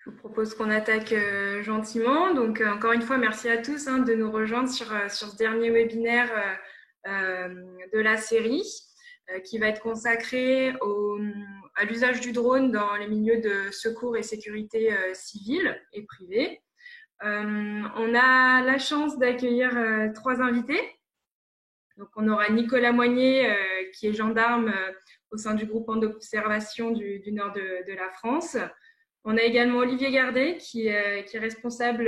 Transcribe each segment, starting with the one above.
Je vous propose qu'on attaque gentiment. Donc, encore une fois, merci à tous de nous rejoindre sur ce dernier webinaire de la série qui va être consacré à l'usage du drone dans les milieux de secours et sécurité civile et privée. On a la chance d'accueillir 3 invités. Donc, on aura Nicolas Moignet, qui est gendarme au sein du groupe d'observation du nord de la France. On a également Olivier Gardet, qui est responsable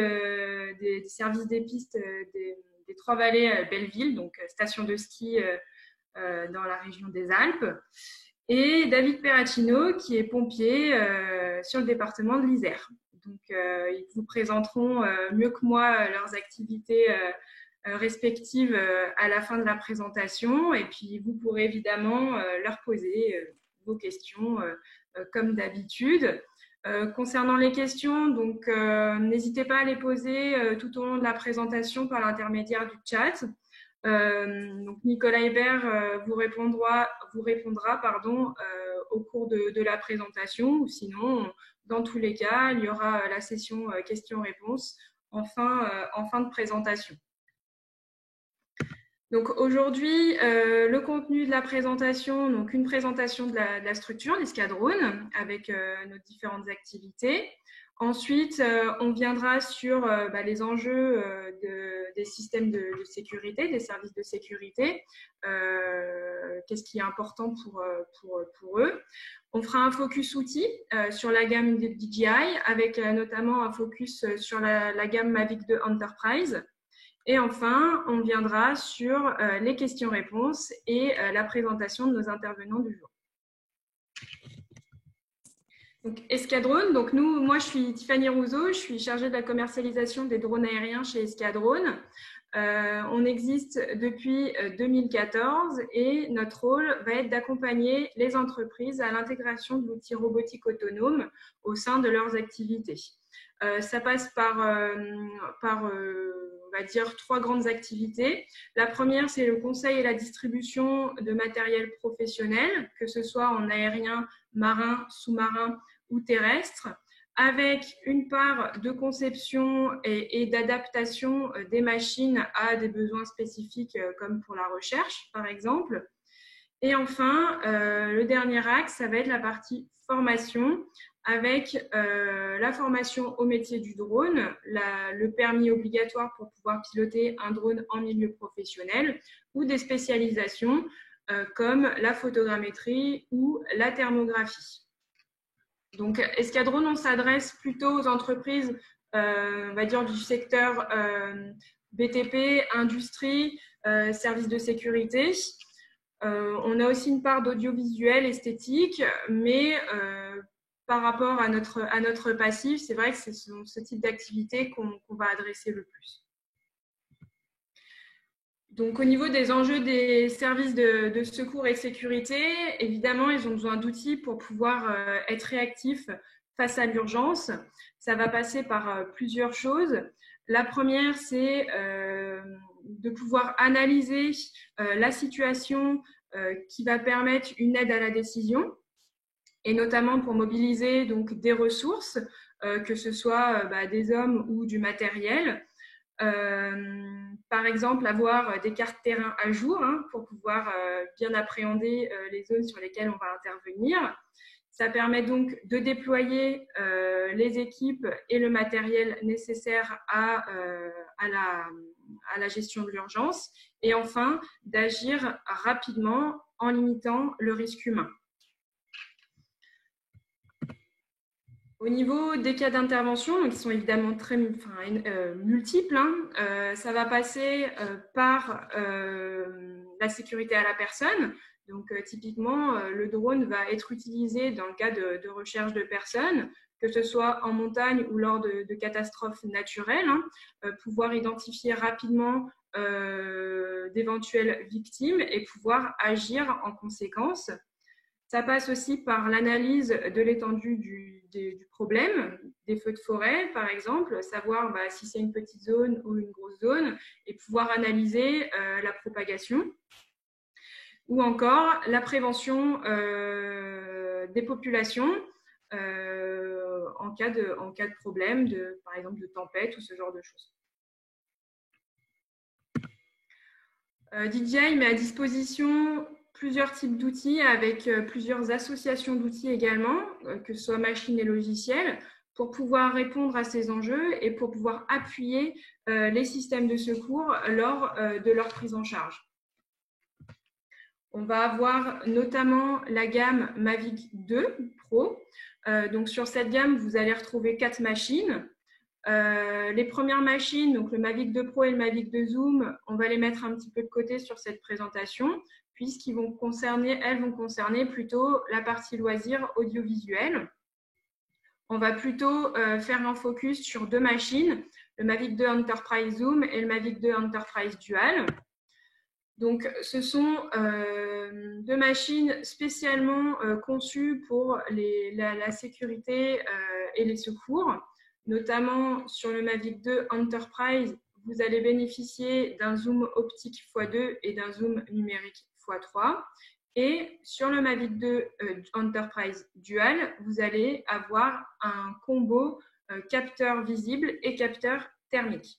des services des pistes des Trois-Vallées Belleville, donc station de ski dans la région des Alpes. Et David Perracino, qui est pompier sur le département de l'Isère. Donc, ils vous présenteront mieux que moi leurs activités respectives à la fin de la présentation. Et puis, vous pourrez évidemment leur poser vos questions comme d'habitude. Concernant les questions, donc n'hésitez pas à les poser tout au long de la présentation par l'intermédiaire du chat. Donc Nicolas Hébert vous répondra au cours de la présentation, ou sinon, dans tous les cas, il y aura la session questions-réponses en fin de présentation. Donc aujourd'hui, le contenu de la présentation, donc une présentation de la structure d'Escadrone avec nos différentes activités. Ensuite, on viendra sur les enjeux des systèmes de sécurité, des services de sécurité, qu'est-ce qui est important pour eux. On fera un focus outils sur la gamme de DJI, avec notamment un focus sur la gamme Mavic 2 Enterprise. Et enfin, on viendra sur les questions-réponses et la présentation de nos intervenants du jour. Donc, Escadrone, donc moi je suis Tiffany Rousseau, je suis chargée de la commercialisation des drones aériens chez Escadrone. On existe depuis 2014 et notre rôle va être d'accompagner les entreprises à l'intégration de l'outil robotique autonome au sein de leurs activités. Ça passe par on va dire 3 grandes activités. La première, c'est le conseil et la distribution de matériel professionnel, que ce soit en aérien, marin, sous-marin ou terrestre, avec une part de conception et d'adaptation des machines à des besoins spécifiques comme pour la recherche, par exemple. Et enfin, le dernier axe, ça va être la partie formation, avec la formation au métier du drone, le permis obligatoire pour pouvoir piloter un drone en milieu professionnel, ou des spécialisations comme la photogrammétrie ou la thermographie. Donc, Escadrone, on s'adresse plutôt aux entreprises, on va dire, du secteur BTP, industrie, services de sécurité. On a aussi une part d'audiovisuel, esthétique, mais par rapport à notre passif, c'est vrai que c'est ce type d'activité qu'on va adresser le plus. Donc, au niveau des enjeux des services de secours et de sécurité, évidemment, ils ont besoin d'outils pour pouvoir être réactifs face à l'urgence. Ça va passer par plusieurs choses. La première, c'est de pouvoir analyser la situation qui va permettre une aide à la décision, et notamment pour mobiliser donc des ressources, que ce soit des hommes ou du matériel. Par exemple, avoir des cartes terrain à jour pour pouvoir bien appréhender les zones sur lesquelles on va intervenir. Ça permet donc de déployer les équipes et le matériel nécessaire à la gestion de l'urgence. Et enfin, d'agir rapidement en limitant le risque humain. Au niveau des cas d'intervention, qui sont évidemment très multiples, ça va passer par la sécurité à la personne. Donc, typiquement, le drone va être utilisé dans le cas de recherche de personnes, que ce soit en montagne ou lors de catastrophes naturelles, pouvoir identifier rapidement d'éventuelles victimes et pouvoir agir en conséquence. Ça passe aussi par l'analyse de l'étendue du problème, des feux de forêt, par exemple, savoir si c'est une petite zone ou une grosse zone et pouvoir analyser la propagation. Ou encore la prévention des populations en cas de problème, par exemple de tempête ou ce genre de choses. DJI met à disposition plusieurs types d'outils avec plusieurs associations d'outils également, que ce soit machines et logiciels, pour pouvoir répondre à ces enjeux et pour pouvoir appuyer les systèmes de secours lors de leur prise en charge. On va avoir notamment la gamme Mavic 2 Pro. Donc sur cette gamme, vous allez retrouver 4 machines. Les premières machines, donc le Mavic 2 Pro et le Mavic 2 Zoom, on va les mettre un petit peu de côté sur cette présentation, puisqu'elles vont concerner plutôt la partie loisirs audiovisuels. On va plutôt faire un focus sur 2 machines, le Mavic 2 Enterprise Zoom et le Mavic 2 Enterprise Dual. Donc, ce sont 2 machines spécialement conçues pour la sécurité et les secours. Notamment sur le Mavic 2 Enterprise, vous allez bénéficier d'un zoom optique x2 et d'un zoom numérique x3. Et sur le Mavic 2 Enterprise Dual, vous allez avoir un combo capteur visible et capteur thermique.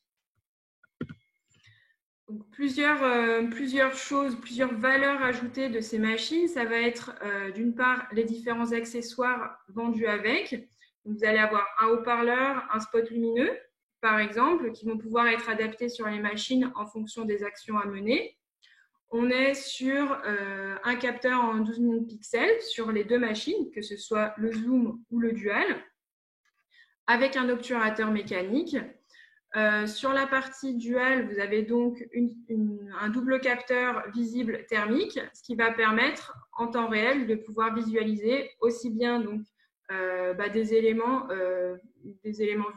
Donc, plusieurs valeurs ajoutées de ces machines, ça va être d'une part les différents accessoires vendus avec. Donc, vous allez avoir un haut-parleur, un spot lumineux, par exemple, qui vont pouvoir être adaptés sur les machines en fonction des actions à mener. On est sur un capteur en 12 000 pixels sur les 2 machines, que ce soit le zoom ou le dual, avec un obturateur mécanique. Sur la partie dual, vous avez donc un double capteur visible thermique, ce qui va permettre en temps réel de pouvoir visualiser aussi bien donc, des éléments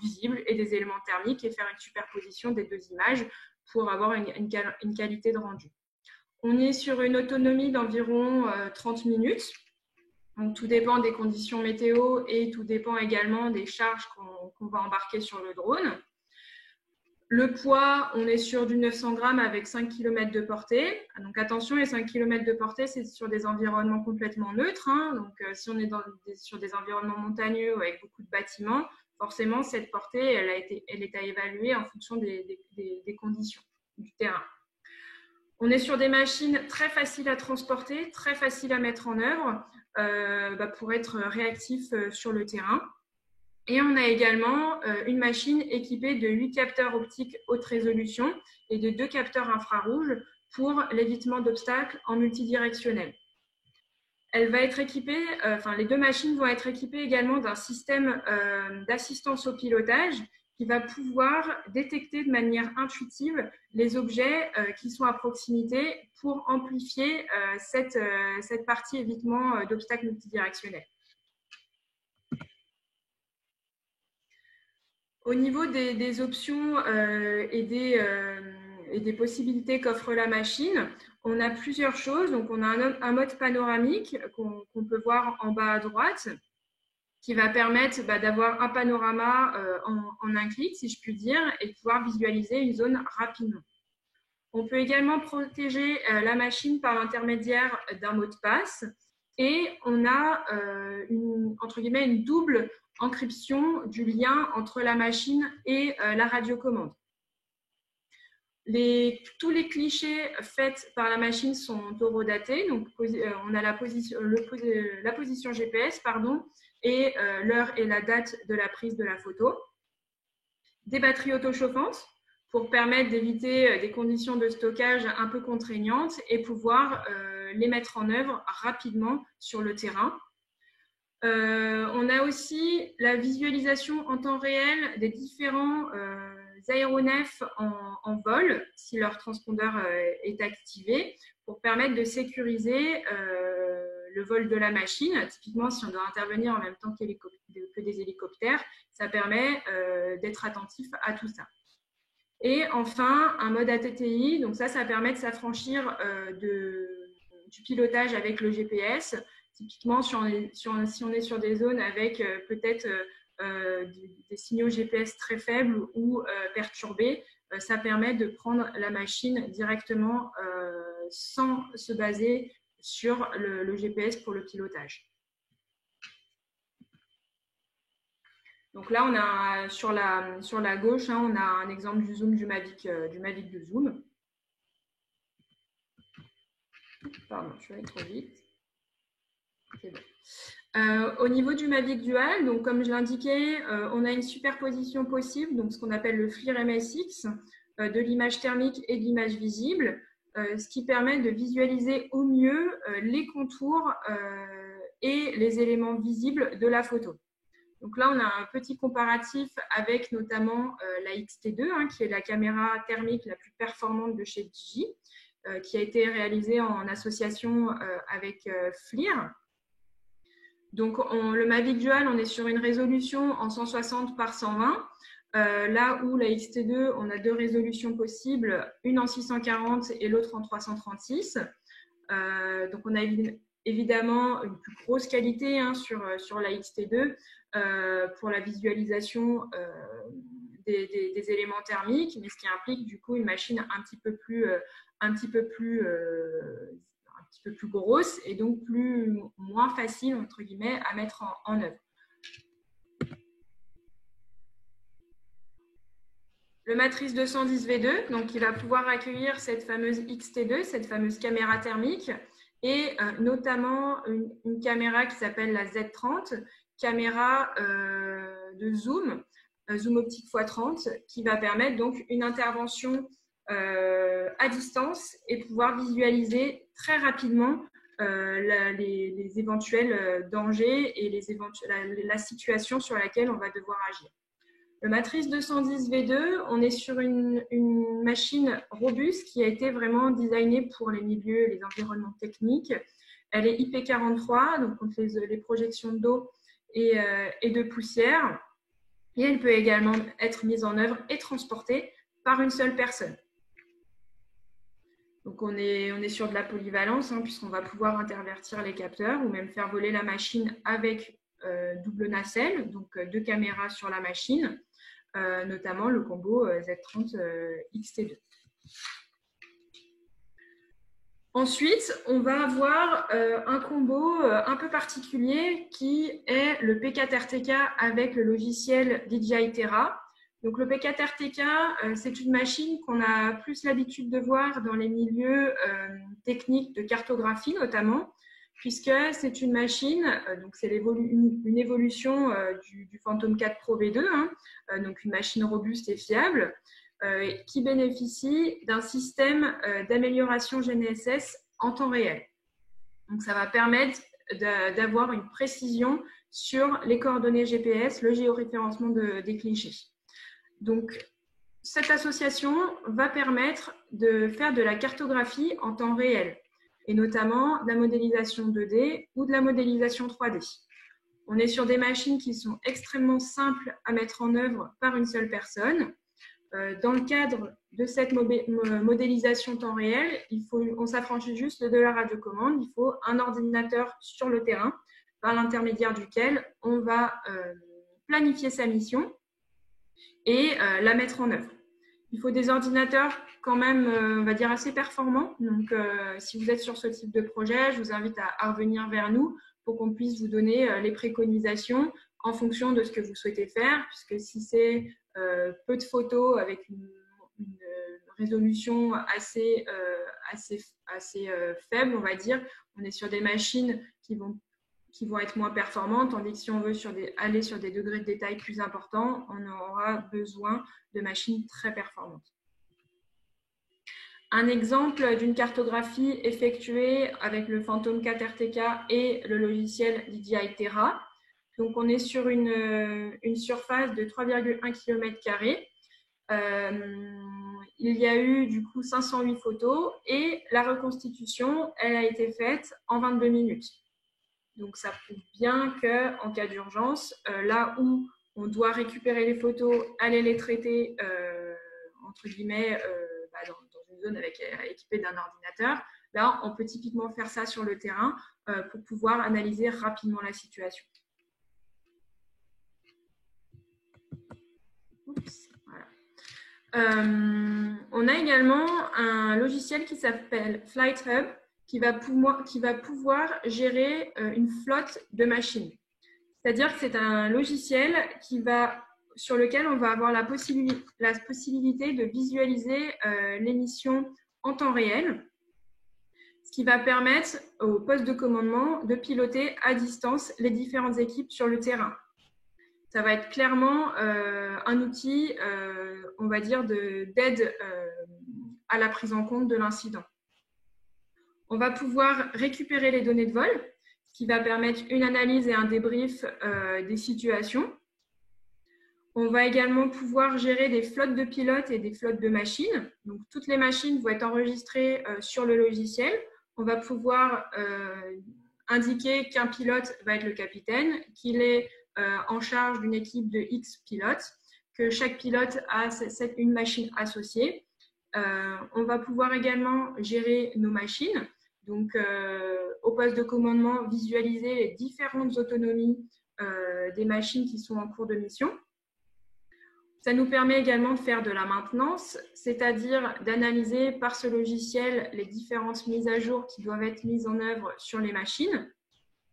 visibles et des éléments thermiques et faire une superposition des 2 images pour avoir une qualité de rendu. On est sur une autonomie d'environ 30 minutes. Donc, tout dépend des conditions météo et tout dépend également des charges qu'on va embarquer sur le drone. Le poids, on est sur du 900 grammes avec 5 km de portée. Donc attention, les 5 km de portée, c'est sur des environnements complètement neutres. Donc si on est sur des environnements montagneux avec beaucoup de bâtiments, forcément, cette portée, elle est à évaluer en fonction des conditions du terrain. On est sur des machines très faciles à transporter, très faciles à mettre en œuvre pour être réactif sur le terrain. Et on a également une machine équipée de 8 capteurs optiques haute résolution et de 2 capteurs infrarouges pour l'évitement d'obstacles en multidirectionnel. Elle va être équipée, les 2 machines vont être équipées également d'un système d'assistance au pilotage qui va pouvoir détecter de manière intuitive les objets qui sont à proximité pour amplifier cette partie évitement d'obstacles multidirectionnels. Au niveau des options et des possibilités qu'offre la machine, on a plusieurs choses. Donc, on a un mode panoramique qu'on peut voir en bas à droite, qui va permettre d'avoir un panorama en un clic, si je puis dire, et de pouvoir visualiser une zone rapidement. On peut également protéger la machine par l'intermédiaire d'un mot de passe et on a entre guillemets une double encryption du lien entre la machine et la radiocommande. Tous les clichés faits par la machine sont horodatés, donc on a la position GPS et l'heure et la date de la prise de la photo. Des batteries autochauffantes pour permettre d'éviter des conditions de stockage un peu contraignantes et pouvoir les mettre en œuvre rapidement sur le terrain. On a aussi la visualisation en temps réel des différents aéronefs en vol, si leur transpondeur est activé, pour permettre de sécuriser le vol de la machine. Typiquement, si on doit intervenir en même temps que des hélicoptères, ça permet d'être attentif à tout ça. Et enfin, un mode ATTI, donc ça permet de s'affranchir du pilotage avec le GPS. Typiquement, si on est sur des zones avec peut-être des signaux GPS très faibles ou perturbés, ça permet de prendre la machine directement sans se baser sur le GPS pour le pilotage. Donc là, on a sur la gauche, hein, on a un exemple du zoom du Mavic de zoom. Pardon, je suis allée trop vite. C'est bon. Au niveau du Mavic Dual, donc comme je l'indiquais, on a une superposition possible, donc ce qu'on appelle le FLIR MSX, de l'image thermique et de l'image visible, ce qui permet de visualiser au mieux les contours et les éléments visibles de la photo. Donc là, on a un petit comparatif avec notamment la X-T2, hein, qui est la caméra thermique la plus performante de chez Digi, qui a été réalisée en association avec FLIR. Donc, le Mavic Dual, on est sur une résolution en 160 par 120. Là où la X-T2, on a deux résolutions possibles, une en 640 et l'autre en 336. Donc, on a évidemment une plus grosse qualité, hein, sur la X-T2 pour la visualisation des éléments thermiques, mais ce qui implique du coup une machine un petit peu plus grosse et donc moins facile entre guillemets à mettre en œuvre. Le Matrice 210 V2, donc qui va pouvoir accueillir cette fameuse X-T2, cette fameuse caméra thermique, et notamment une caméra qui s'appelle la Z30, caméra de zoom, zoom optique x30, qui va permettre donc une intervention à distance et pouvoir visualiser très rapidement les éventuels dangers et la situation sur laquelle on va devoir agir. Le Matrice 210 V2, on est sur une machine robuste qui a été vraiment designée pour les milieux, les environnements techniques. Elle est IP43, donc contre les projections d'eau et de poussière. Et elle peut également être mise en œuvre et transportée par une seule personne. Donc on est sur de la polyvalence, hein, puisqu'on va pouvoir intervertir les capteurs ou même faire voler la machine avec double nacelle, donc deux caméras sur la machine. Notamment le combo Z30 X-T2. Ensuite, on va avoir un combo un peu particulier qui est le P4RTK avec le logiciel DJI Terra. Donc le P4RTK, c'est une machine qu'on a plus l'habitude de voir dans les milieux techniques de cartographie notamment, puisque c'est une machine, donc c'est une évolution du Phantom 4 Pro V2, hein, donc une machine robuste et fiable, qui bénéficie d'un système d'amélioration GNSS en temps réel. Donc ça va permettre d'avoir une précision sur les coordonnées GPS, le géoréférencement des clichés. Donc cette association va permettre de faire de la cartographie en temps réel, et notamment de la modélisation 2D ou de la modélisation 3D. On est sur des machines qui sont extrêmement simples à mettre en œuvre par une seule personne. Dans le cadre de cette modélisation temps réel, on s'affranchit juste de la radiocommande. Il faut un ordinateur sur le terrain par l'intermédiaire duquel on va planifier sa mission et la mettre en œuvre. Il faut des ordinateurs quand même, on va dire, assez performants. Donc, si vous êtes sur ce type de projet, je vous invite à revenir vers nous pour qu'on puisse vous donner les préconisations en fonction de ce que vous souhaitez faire. Puisque si c'est peu de photos avec une résolution assez faible, on va dire, on est sur des machines qui vont être moins performantes, tandis que si on veut aller sur des degrés de détail plus importants, on aura besoin de machines très performantes. Un exemple d'une cartographie effectuée avec le Phantom 4 RTK et le logiciel DJI Terra. Donc, on est sur une surface de 3,1 km². Il y a eu du coup 508 photos et la reconstitution, elle a été faite en 22 minutes. Donc, ça prouve bien qu'en cas d'urgence, là où on doit récupérer les photos, aller les traiter, entre guillemets, dans une zone équipée d'un ordinateur, là, on peut typiquement faire ça sur le terrain pour pouvoir analyser rapidement la situation. Oups, voilà. On a également un logiciel qui s'appelle Flight Hub, qui va pouvoir gérer une flotte de machines. C'est-à-dire que c'est un logiciel sur lequel on va avoir la possibilité de visualiser les missions en temps réel, ce qui va permettre au poste de commandement de piloter à distance les différentes équipes sur le terrain. Ça va être clairement un outil, on va dire, d'aide à la prise en compte de l'incident. On va pouvoir récupérer les données de vol, ce qui va permettre une analyse et un débrief des situations. On va également pouvoir gérer des flottes de pilotes et des flottes de machines. Donc, toutes les machines vont être enregistrées sur le logiciel. On va pouvoir indiquer qu'un pilote va être le capitaine, qu'il est en charge d'une équipe de X pilotes, que chaque pilote a une machine associée. On va pouvoir également gérer nos machines. Donc, au poste de commandement, visualiser les différentes autonomies des machines qui sont en cours de mission. Ça nous permet également de faire de la maintenance, c'est-à-dire d'analyser par ce logiciel les différentes mises à jour qui doivent être mises en œuvre sur les machines.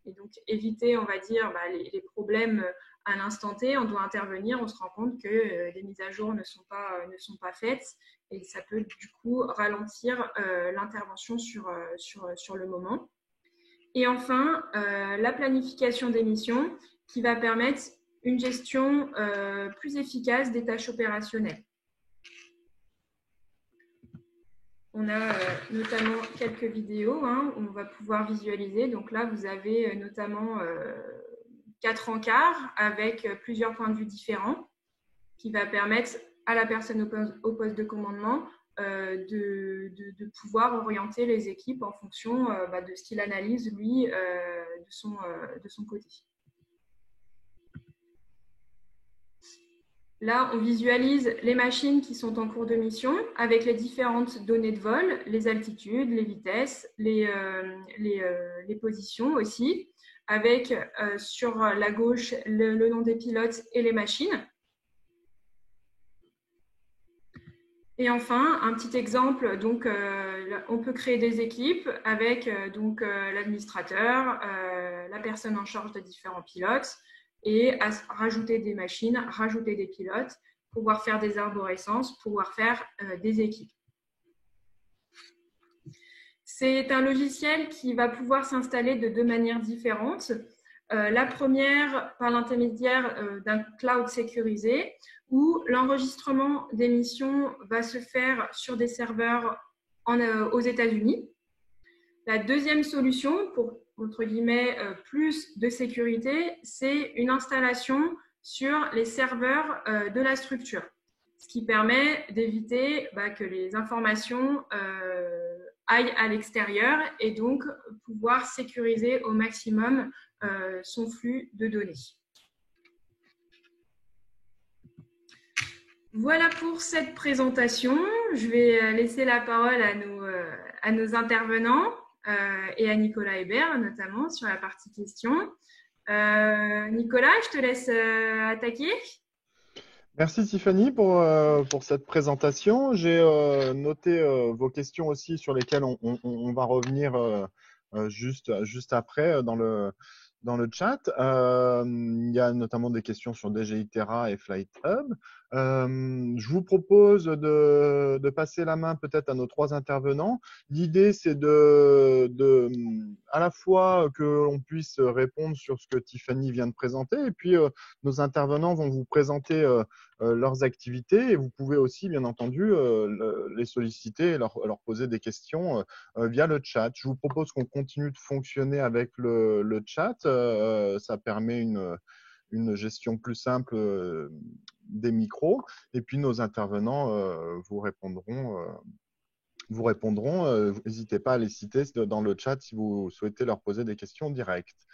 Et donc, éviter, on va dire, les problèmes à l'instant T. On doit intervenir, on se rend compte que des mises à jour ne sont pas faites et ça peut du coup ralentir l'intervention sur le moment. Et enfin, la planification des missions qui va permettre une gestion plus efficace des tâches opérationnelles. On a notamment quelques vidéos où on va pouvoir visualiser. Donc là, vous avez notamment 4 encarts avec plusieurs points de vue différents qui va permettre à la personne au poste de commandement de pouvoir orienter les équipes en fonction de ce qu'il analyse, lui, de son côté. Là, on visualise les machines qui sont en cours de mission avec les différentes données de vol, les altitudes, les vitesses, les positions aussi, avec sur la gauche le nom des pilotes et les machines. Et enfin, un petit exemple, donc on peut créer des équipes avec l'administrateur, la personne en charge de différents pilotes, et à rajouter des machines, rajouter des pilotes, pouvoir faire des arborescences, pouvoir faire des équipes. C'est un logiciel qui va pouvoir s'installer de 2 manières différentes. La première, par l'intermédiaire d'un cloud sécurisé, où l'enregistrement des missions va se faire sur des serveurs aux États-Unis. La deuxième solution, pour entre guillemets plus de sécurité, c'est une installation sur les serveurs de la structure, ce qui permet d'éviter que les informations aillent à l'extérieur et donc pouvoir sécuriser au maximum son flux de données. Voilà pour cette présentation. Je vais laisser la parole à nos intervenants et à Nicolas Hébert, notamment sur la partie questions. Nicolas, je te laisse attaquer. Merci Tiffany pour cette présentation. J'ai noté vos questions aussi sur lesquelles on va revenir juste après dans le chat. Il y a notamment des questions sur DJI Terra et Flight Hub. Je vous propose de passer la main peut-être à nos 3 intervenants. L'idée, c'est à la fois que l'on puisse répondre sur ce que Tiffany vient de présenter, et puis nos intervenants vont vous présenter leurs activités, et vous pouvez aussi, bien entendu, les solliciter et leur poser des questions via le chat. Je vous propose qu'on continue de fonctionner avec le chat. Ça permet une gestion plus simple des micros, et puis nos intervenants vous répondront. N'hésitez pas à les citer dans le chat si vous souhaitez leur poser des questions directes.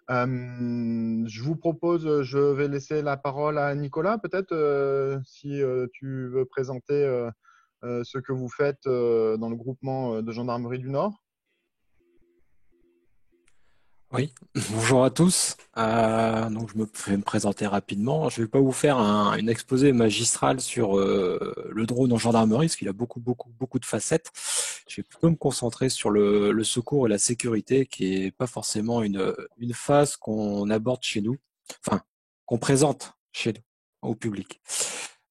Je vous propose, je vais laisser la parole à Nicolas, peut-être, si tu veux présenter ce que vous faites dans le groupement de gendarmerie du Nord. Oui, bonjour à tous. Donc je vais me présenter rapidement. Je ne vais pas vous faire un exposé magistral sur le drone en gendarmerie, parce qu'il a beaucoup de facettes. Je vais plutôt me concentrer sur le secours et la sécurité, qui est pas forcément une phase qu'on aborde chez nous. enfin, qu'on présente chez nous, au public.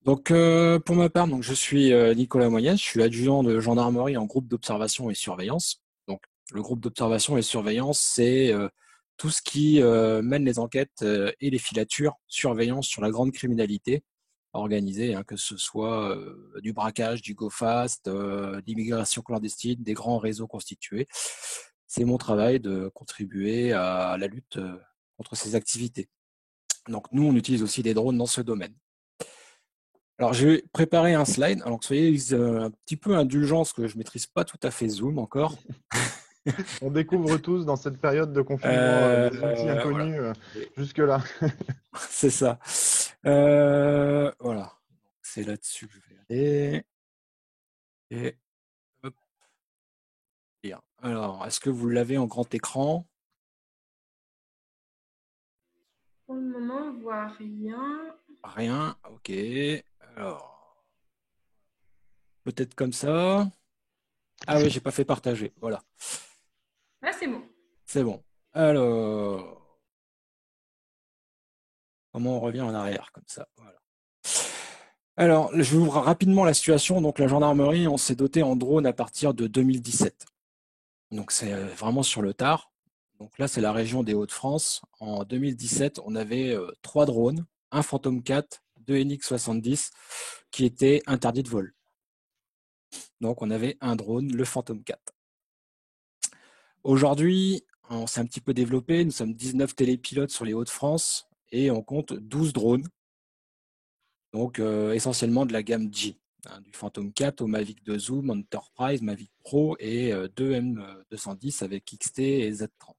Donc, pour ma part, donc, je suis Nicolas Moyenne, je suis adjudant de gendarmerie en groupe d'observation et surveillance. Donc, le groupe d'observation et surveillance, c'est tout ce qui mène les enquêtes et les filatures, surveillance sur la grande criminalité organisée, hein, que ce soit du braquage, du go fast, l'immigration clandestine, des grands réseaux constitués. C'est mon travail de contribuer à la lutte contre ces activités. Donc, nous, on utilise aussi des drones dans ce domaine. Alors, j'ai préparé un slide. Alors, soyez un petit peu indulgents, parce que je ne maîtrise pas tout à fait Zoom encore. On découvre tous dans cette période de confinement des outils Voilà. inconnus jusque-là. C'est ça. Voilà. C'est là-dessus que je vais aller. Et hop, lire. Alors, est-ce que vous l'avez en grand écran? Pour le moment, on voit rien. Rien. OK. Alors, peut-être comme ça. Ah oui, j'ai pas fait partager. Voilà. Là, c'est bon. C'est bon. Alors, comment on revient en arrière comme ça? Voilà. Alors, je vous ouvre rapidement la situation. Donc, la gendarmerie, on s'est doté en drone à partir de 2017. Donc, c'est vraiment sur le tard. Donc là, c'est la région des Hauts-de-France. En 2017, on avait 3 drones, un Phantom 4, 2 NX-70 qui étaient interdits de vol. Donc, on avait un drone, le Phantom 4. Aujourd'hui, on s'est un petit peu développé. Nous sommes 19 télépilotes sur les Hauts-de-France et on compte 12 drones. Donc, essentiellement de la gamme G, hein, du Phantom 4 au Mavic 2 Zoom, Enterprise, Mavic Pro et 2 M210 avec XT et Z30.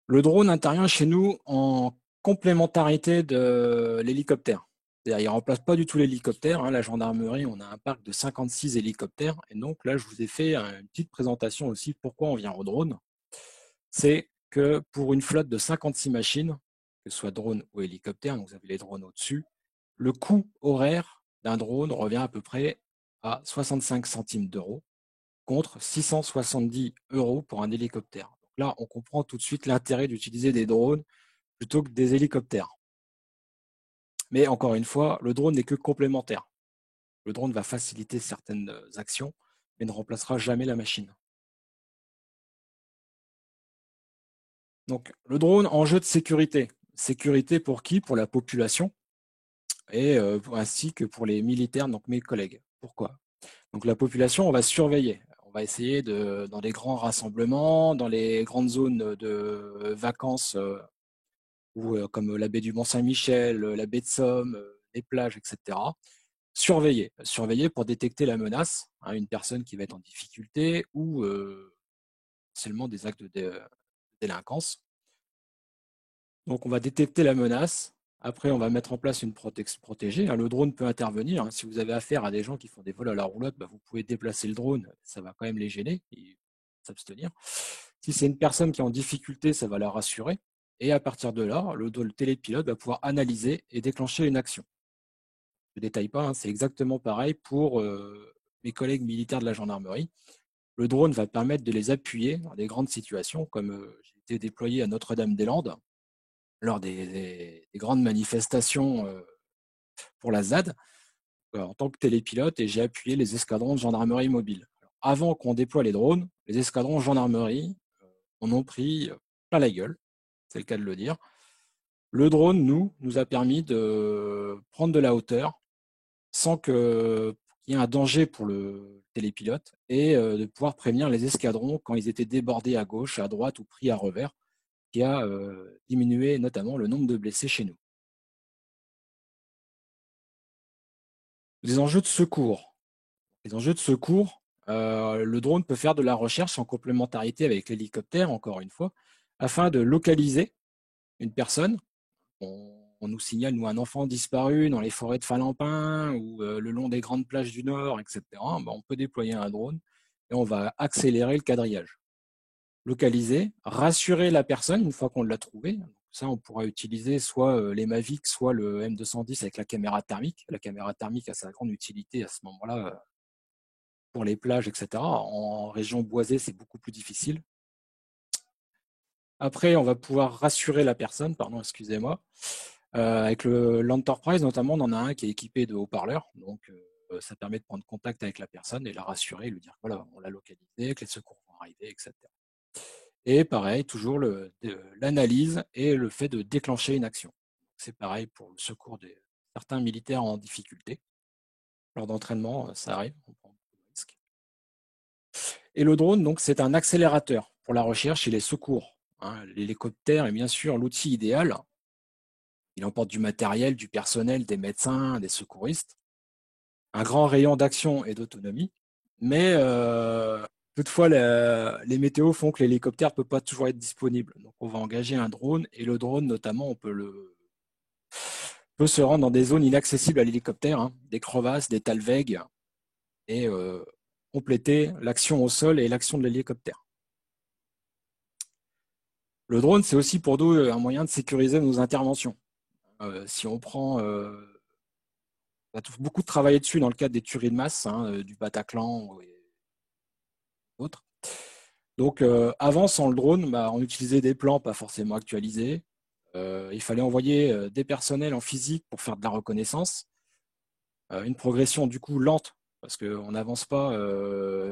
Le drone intervient chez nous en complémentarité de l'hélicoptère. C'est-à-dire, il ne remplace pas du tout l'hélicoptère, hein. La gendarmerie, on a un parc de 56 hélicoptères. Et donc là, je vous ai fait une petite présentation aussi pourquoi on vient au drone. C'est que pour une flotte de 56 machines, que ce soit drone ou hélicoptère, donc vous avez les drones au-dessus, le coût horaire d'un drone revient à peu près à 65 centimes d'euros contre 670 euros pour un hélicoptère. Donc là, on comprend tout de suite l'intérêt d'utiliser des drones plutôt que des hélicoptères. Mais encore une fois, le drone n'est que complémentaire. Le drone va faciliter certaines actions, mais ne remplacera jamais la machine. Donc, le drone, enjeu de sécurité. Sécurité pour qui? Pour la population et ainsi que pour les militaires, donc mes collègues. Pourquoi? Donc, la population, on va surveiller. On va essayer dans les grands rassemblements, dans les grandes zones de vacances, comme la baie du Mont-Saint-Michel, la baie de Somme, les plages, etc. Surveiller pour détecter la menace, hein, une personne qui va être en difficulté ou seulement des actes de délinquance. Donc, on va détecter la menace. Après, on va mettre en place une protection protégée. Le drone peut intervenir, hein. Si vous avez affaire à des gens qui font des vols à la roulotte, bah, vous pouvez déplacer le drone. Ça va quand même les gêner et s'abstenir. Si c'est une personne qui est en difficulté, ça va la rassurer. Et à partir de là, le télépilote va pouvoir analyser et déclencher une action. Je ne détaille pas, hein, c'est exactement pareil pour mes collègues militaires de la gendarmerie. Le drone va permettre de les appuyer dans des grandes situations, comme j'ai été déployé à Notre-Dame-des-Landes lors des grandes manifestations pour la ZAD en tant que télépilote, et j'ai appuyé les escadrons de gendarmerie mobile. Alors, avant qu'on déploie les drones, les escadrons de gendarmerie en ont pris plein la gueule, c'est le cas de le dire. Le drone, nous a permis de prendre de la hauteur sans qu'il y ait un danger pour le télépilote et de pouvoir prévenir les escadrons quand ils étaient débordés à gauche, à droite ou pris à revers, qui a diminué notamment le nombre de blessés chez nous. Les enjeux de secours. Les enjeux de secours, le drone peut faire de la recherche en complémentarité avec l'hélicoptère, encore une fois, afin de localiser une personne. On nous signale, nous, un enfant disparu dans les forêts de Falampin ou le long des grandes plages du Nord, etc. On peut déployer un drone et on va accélérer le quadrillage. Localiser, rassurer la personne une fois qu'on l'a trouvé. Ça, on pourra utiliser soit les Mavic, soit le M210 avec la caméra thermique. La caméra thermique a sa grande utilité à ce moment-là pour les plages, etc. En région boisée, c'est beaucoup plus difficile. Après, on va pouvoir rassurer la personne, pardon, excusez-moi. Avec l'Enterprise, notamment, on en a un qui est équipé de haut-parleurs. Donc, ça permet de prendre contact avec la personne et la rassurer et lui dire voilà, on l'a localisé, que les secours vont arriver, etc. Et pareil, toujours l'analyse et le fait de déclencher une action. C'est pareil pour le secours de certains militaires en difficulté. Lors d'entraînement, ça arrive, on prend beaucoup de risques. Et le drone, donc, c'est un accélérateur pour la recherche et les secours. L'hélicoptère est bien sûr l'outil idéal. Il emporte du matériel, du personnel, des médecins, des secouristes, un grand rayon d'action et d'autonomie. Mais toutefois, les météos font que l'hélicoptère ne peut pas toujours être disponible. Donc, on va engager un drone et le drone, notamment, peut se rendre dans des zones inaccessibles à l'hélicoptère, des crevasses, des talwegs, et compléter l'action au sol et l'action de l'hélicoptère. Le drone, c'est aussi pour nous un moyen de sécuriser nos interventions. Si on prend, on a beaucoup travaillé dessus dans le cadre des tueries de masse, du Bataclan et autres. Donc, avant, sans le drone, on utilisait des plans pas forcément actualisés. Il fallait envoyer des personnels en physique pour faire de la reconnaissance. Une progression du coup lente, parce qu'on n'avance pas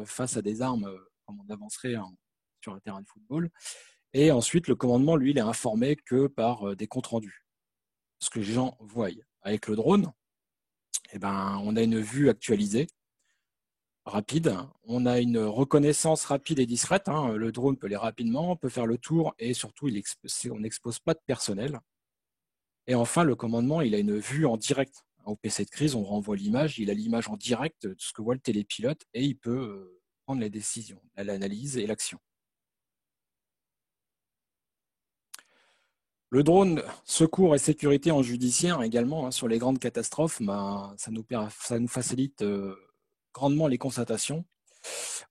face à des armes comme on avancerait sur un terrain de football. Et ensuite, le commandement, lui, il est informé que par des comptes rendus. Ce que les gens voient. Avec le drone, on a une vue actualisée, rapide. On a une reconnaissance rapide et discrète. Le drone peut aller rapidement, peut faire le tour et surtout, on n'expose pas de personnel. Et enfin, le commandement, il a une vue en direct. Au PC de crise, on renvoie l'image, il a l'image en direct de ce que voit le télépilote et il peut prendre les décisions, l'analyse et l'action. Le drone secours et sécurité en judiciaire également, sur les grandes catastrophes, ça nous facilite grandement les constatations.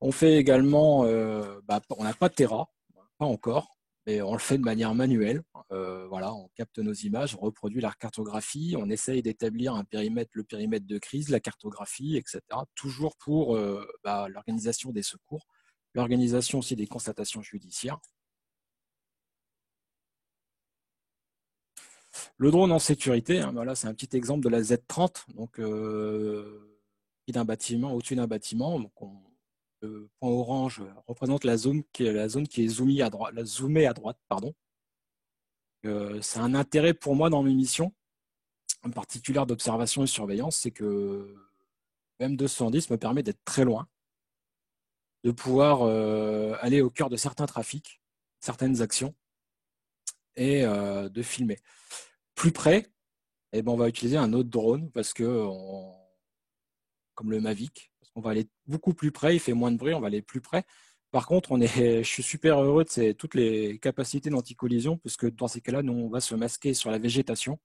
On fait également, on n'a pas de Terra, pas encore, mais on le fait de manière manuelle. On capte nos images, on reproduit la cartographie, on essaye d'établir le périmètre de crise, la cartographie, etc. Toujours pour l'organisation des secours, l'organisation aussi des constatations judiciaires. Le drone en sécurité, là c'est un petit exemple de la Z30, donc au-dessus d'un bâtiment. Donc le point orange représente la zone qui est zoomée à droite, pardon. C'est un intérêt pour moi dans mes missions, en particulier d'observation et surveillance, c'est que M210 me permet d'être très loin, de pouvoir aller au cœur de certains trafics, certaines actions, et de filmer. Plus près, on va utiliser un autre drone parce que, comme le Mavic, parce qu'on va aller beaucoup plus près, il fait moins de bruit, on va aller plus près. Par contre, je suis super heureux de toutes les capacités d'anti-collision, puisque dans ces cas-là, nous, on va se masquer sur la végétation.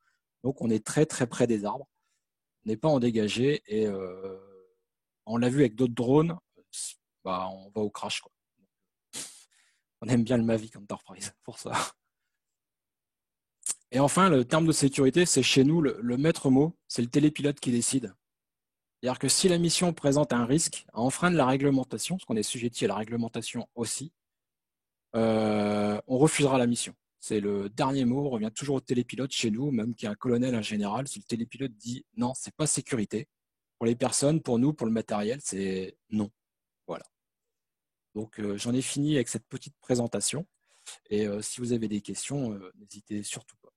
Donc, on est très, très près des arbres. On n'est pas en dégagé et on l'a vu avec d'autres drones, on va au crash, quoi. On aime bien le Mavic Enterprise pour ça. Et enfin, le terme de sécurité, c'est chez nous le maître mot, c'est le télépilote qui décide. C'est-à-dire que si la mission présente un risque à enfreindre la réglementation, parce qu'on est sujetti à la réglementation aussi, on refusera la mission. C'est le dernier mot, on revient toujours au télépilote chez nous, même qu'il y a un colonel, un général, si le télépilote dit non, c'est pas sécurité. Pour les personnes, pour nous, pour le matériel, c'est non. Voilà. Donc j'en ai fini avec cette petite présentation. Et si vous avez des questions, n'hésitez surtout pas.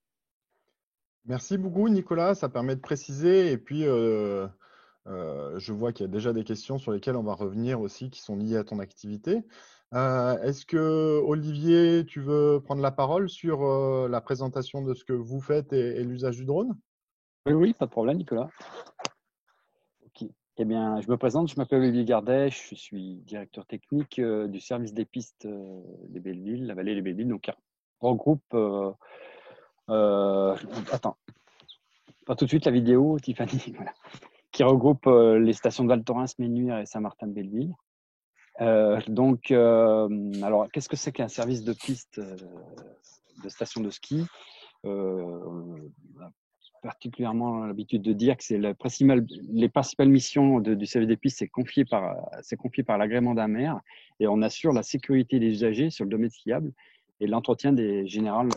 Merci beaucoup, Nicolas. Ça permet de préciser. Et puis, je vois qu'il y a déjà des questions sur lesquelles on va revenir aussi, qui sont liées à ton activité. Est-ce que, Olivier, tu veux prendre la parole sur la présentation de ce que vous faites et l'usage du drone? Oui, pas de problème, Nicolas. Ok. Eh bien, je me présente, je m'appelle Olivier Gardet, je suis directeur technique du service des pistes des Belleville, la vallée des Belleville, donc qui regroupe. Attends, pas tout de suite la vidéo, Tiffany, voilà. Qui regroupe les stations de Val Thorens, Ménuire et Saint-Martin-de-Belleville. Alors, qu'est-ce que c'est qu'un service de piste de station de ski? Particulièrement l'habitude de dire que c'est les principales missions du service des pistes, c'est confié par l'agrément d'un maire et on assure la sécurité des usagers sur le domaine skiable. et l'entretien général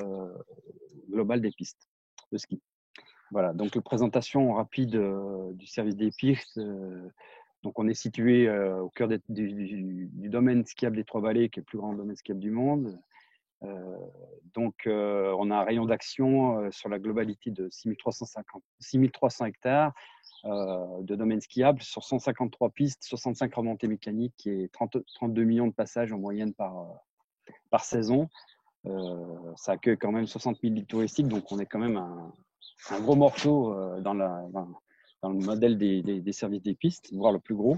global des pistes de ski. Voilà, donc la présentation rapide du service des pistes. Donc on est situé au cœur du domaine skiable des Trois-Vallées, qui est le plus grand domaine skiable du monde. Donc on a un rayon d'action sur la globalité de 6300 hectares de domaine skiable sur 153 pistes, 65 remontées mécaniques et 32 millions de passages en moyenne par saison. Ça accueille quand même 60 000 lits touristiques, donc on est quand même un gros morceau dans le modèle des services des pistes, voire le plus gros.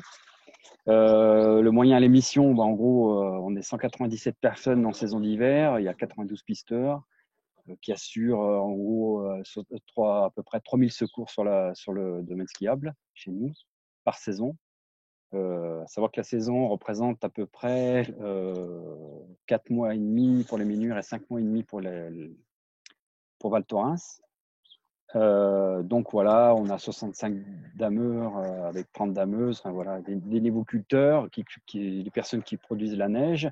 Le moyen à l'émission, en gros, on est 197 personnes en saison d'hiver, il y a 92 pisteurs qui assurent en gros à peu près 3000 secours sur le domaine skiable chez nous par saison. À savoir que la saison représente à peu près 4 mois et demi pour les Ménures et 5 mois et demi pour Val Thorens. Donc voilà, on a 65 dameurs avec 30 dameuses, enfin, voilà, des névoculteurs, des personnes qui produisent la neige.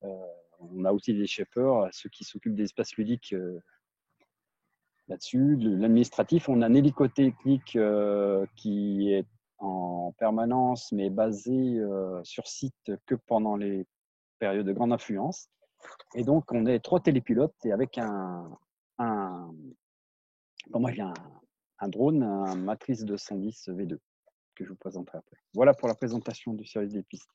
On a aussi des chauffeurs, ceux qui s'occupent des espaces ludiques là-dessus. L'administratif, on a un hélicotechnique qui est en permanence, mais basé sur site que pendant les périodes de grande influence. Et donc, on est 3 télépilotes et avec un drone, un Matrice 210 V2 que je vous présenterai après. Voilà pour la présentation du service des pistes.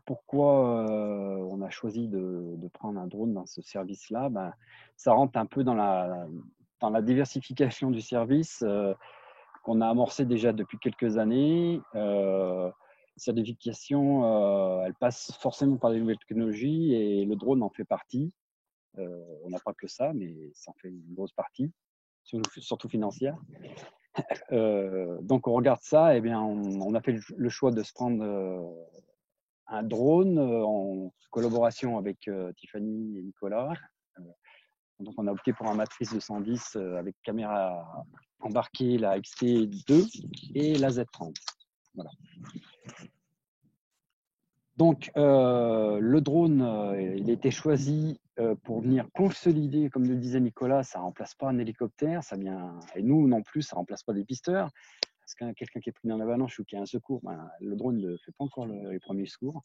Pourquoi on a choisi de prendre un drone dans ce service-là? Ça rentre un peu dans la diversification du service qu'on a amorcé déjà depuis quelques années. Certification, elle passe forcément par des nouvelles technologies et le drone en fait partie. On n'a pas que ça, mais ça en fait une grosse partie, surtout financière. Donc on regarde ça, et bien on a fait le choix de se prendre un drone en collaboration avec Tiffany et Nicolas. Donc on a opté pour un Matrice 210 avec caméra embarquée, la XT2 et la Z30. Voilà. Donc le drone, il a été choisi pour venir consolider, comme le disait Nicolas, ça ne remplace pas un hélicoptère, et nous non plus, ça ne remplace pas des pisteurs. Parce que quelqu'un qui est pris dans l'avalanche ou qui a un secours, le drone ne fait pas encore les premiers secours.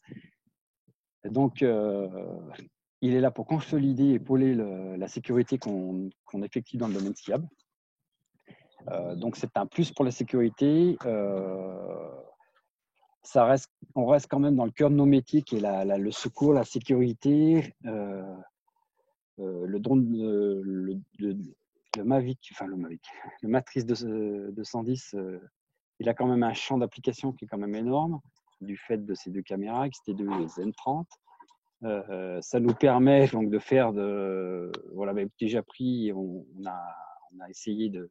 Donc, il est là pour consolider et épauler la sécurité qu'on effectue dans le domaine skiable. Donc, c'est un plus pour la sécurité. On reste quand même dans le cœur de nos métiers, qui est le secours, la sécurité. Le drone, le Mavic, le Matrice 210, il a quand même un champ d'application qui est quand même énorme, du fait de ces deux caméras, XT2 et ZN30. Ça nous permet donc de faire on l'avait déjà pris, on a essayé de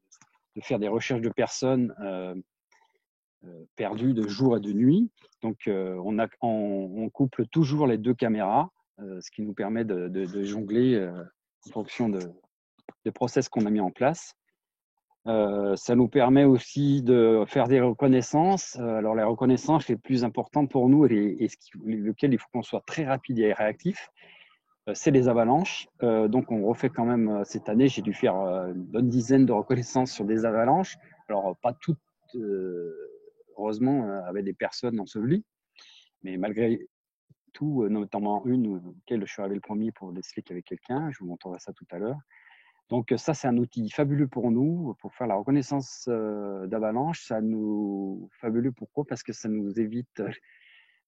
faire des recherches de personnes perdues de jour et de nuit. Donc on couple toujours les deux caméras, ce qui nous permet de jongler en fonction des process qu'on a mis en place. Ça nous permet aussi de faire des reconnaissances. Alors, les reconnaissances les plus importantes pour nous et lequel il faut qu'on soit très rapide et réactif, c'est les avalanches. Donc, on refait quand même cette année, j'ai dû faire une bonne dizaine de reconnaissances sur des avalanches. Alors, pas toutes, heureusement, avec des personnes ensevelies, mais malgré tout, notamment une auquel je suis arrivé le premier pour les slicks avec quelqu'un. Je vous montrerai ça tout à l'heure. Donc ça, c'est un outil fabuleux pour nous, pour faire la reconnaissance d'avalanche. Fabuleux, pourquoi? Parce que ça nous évite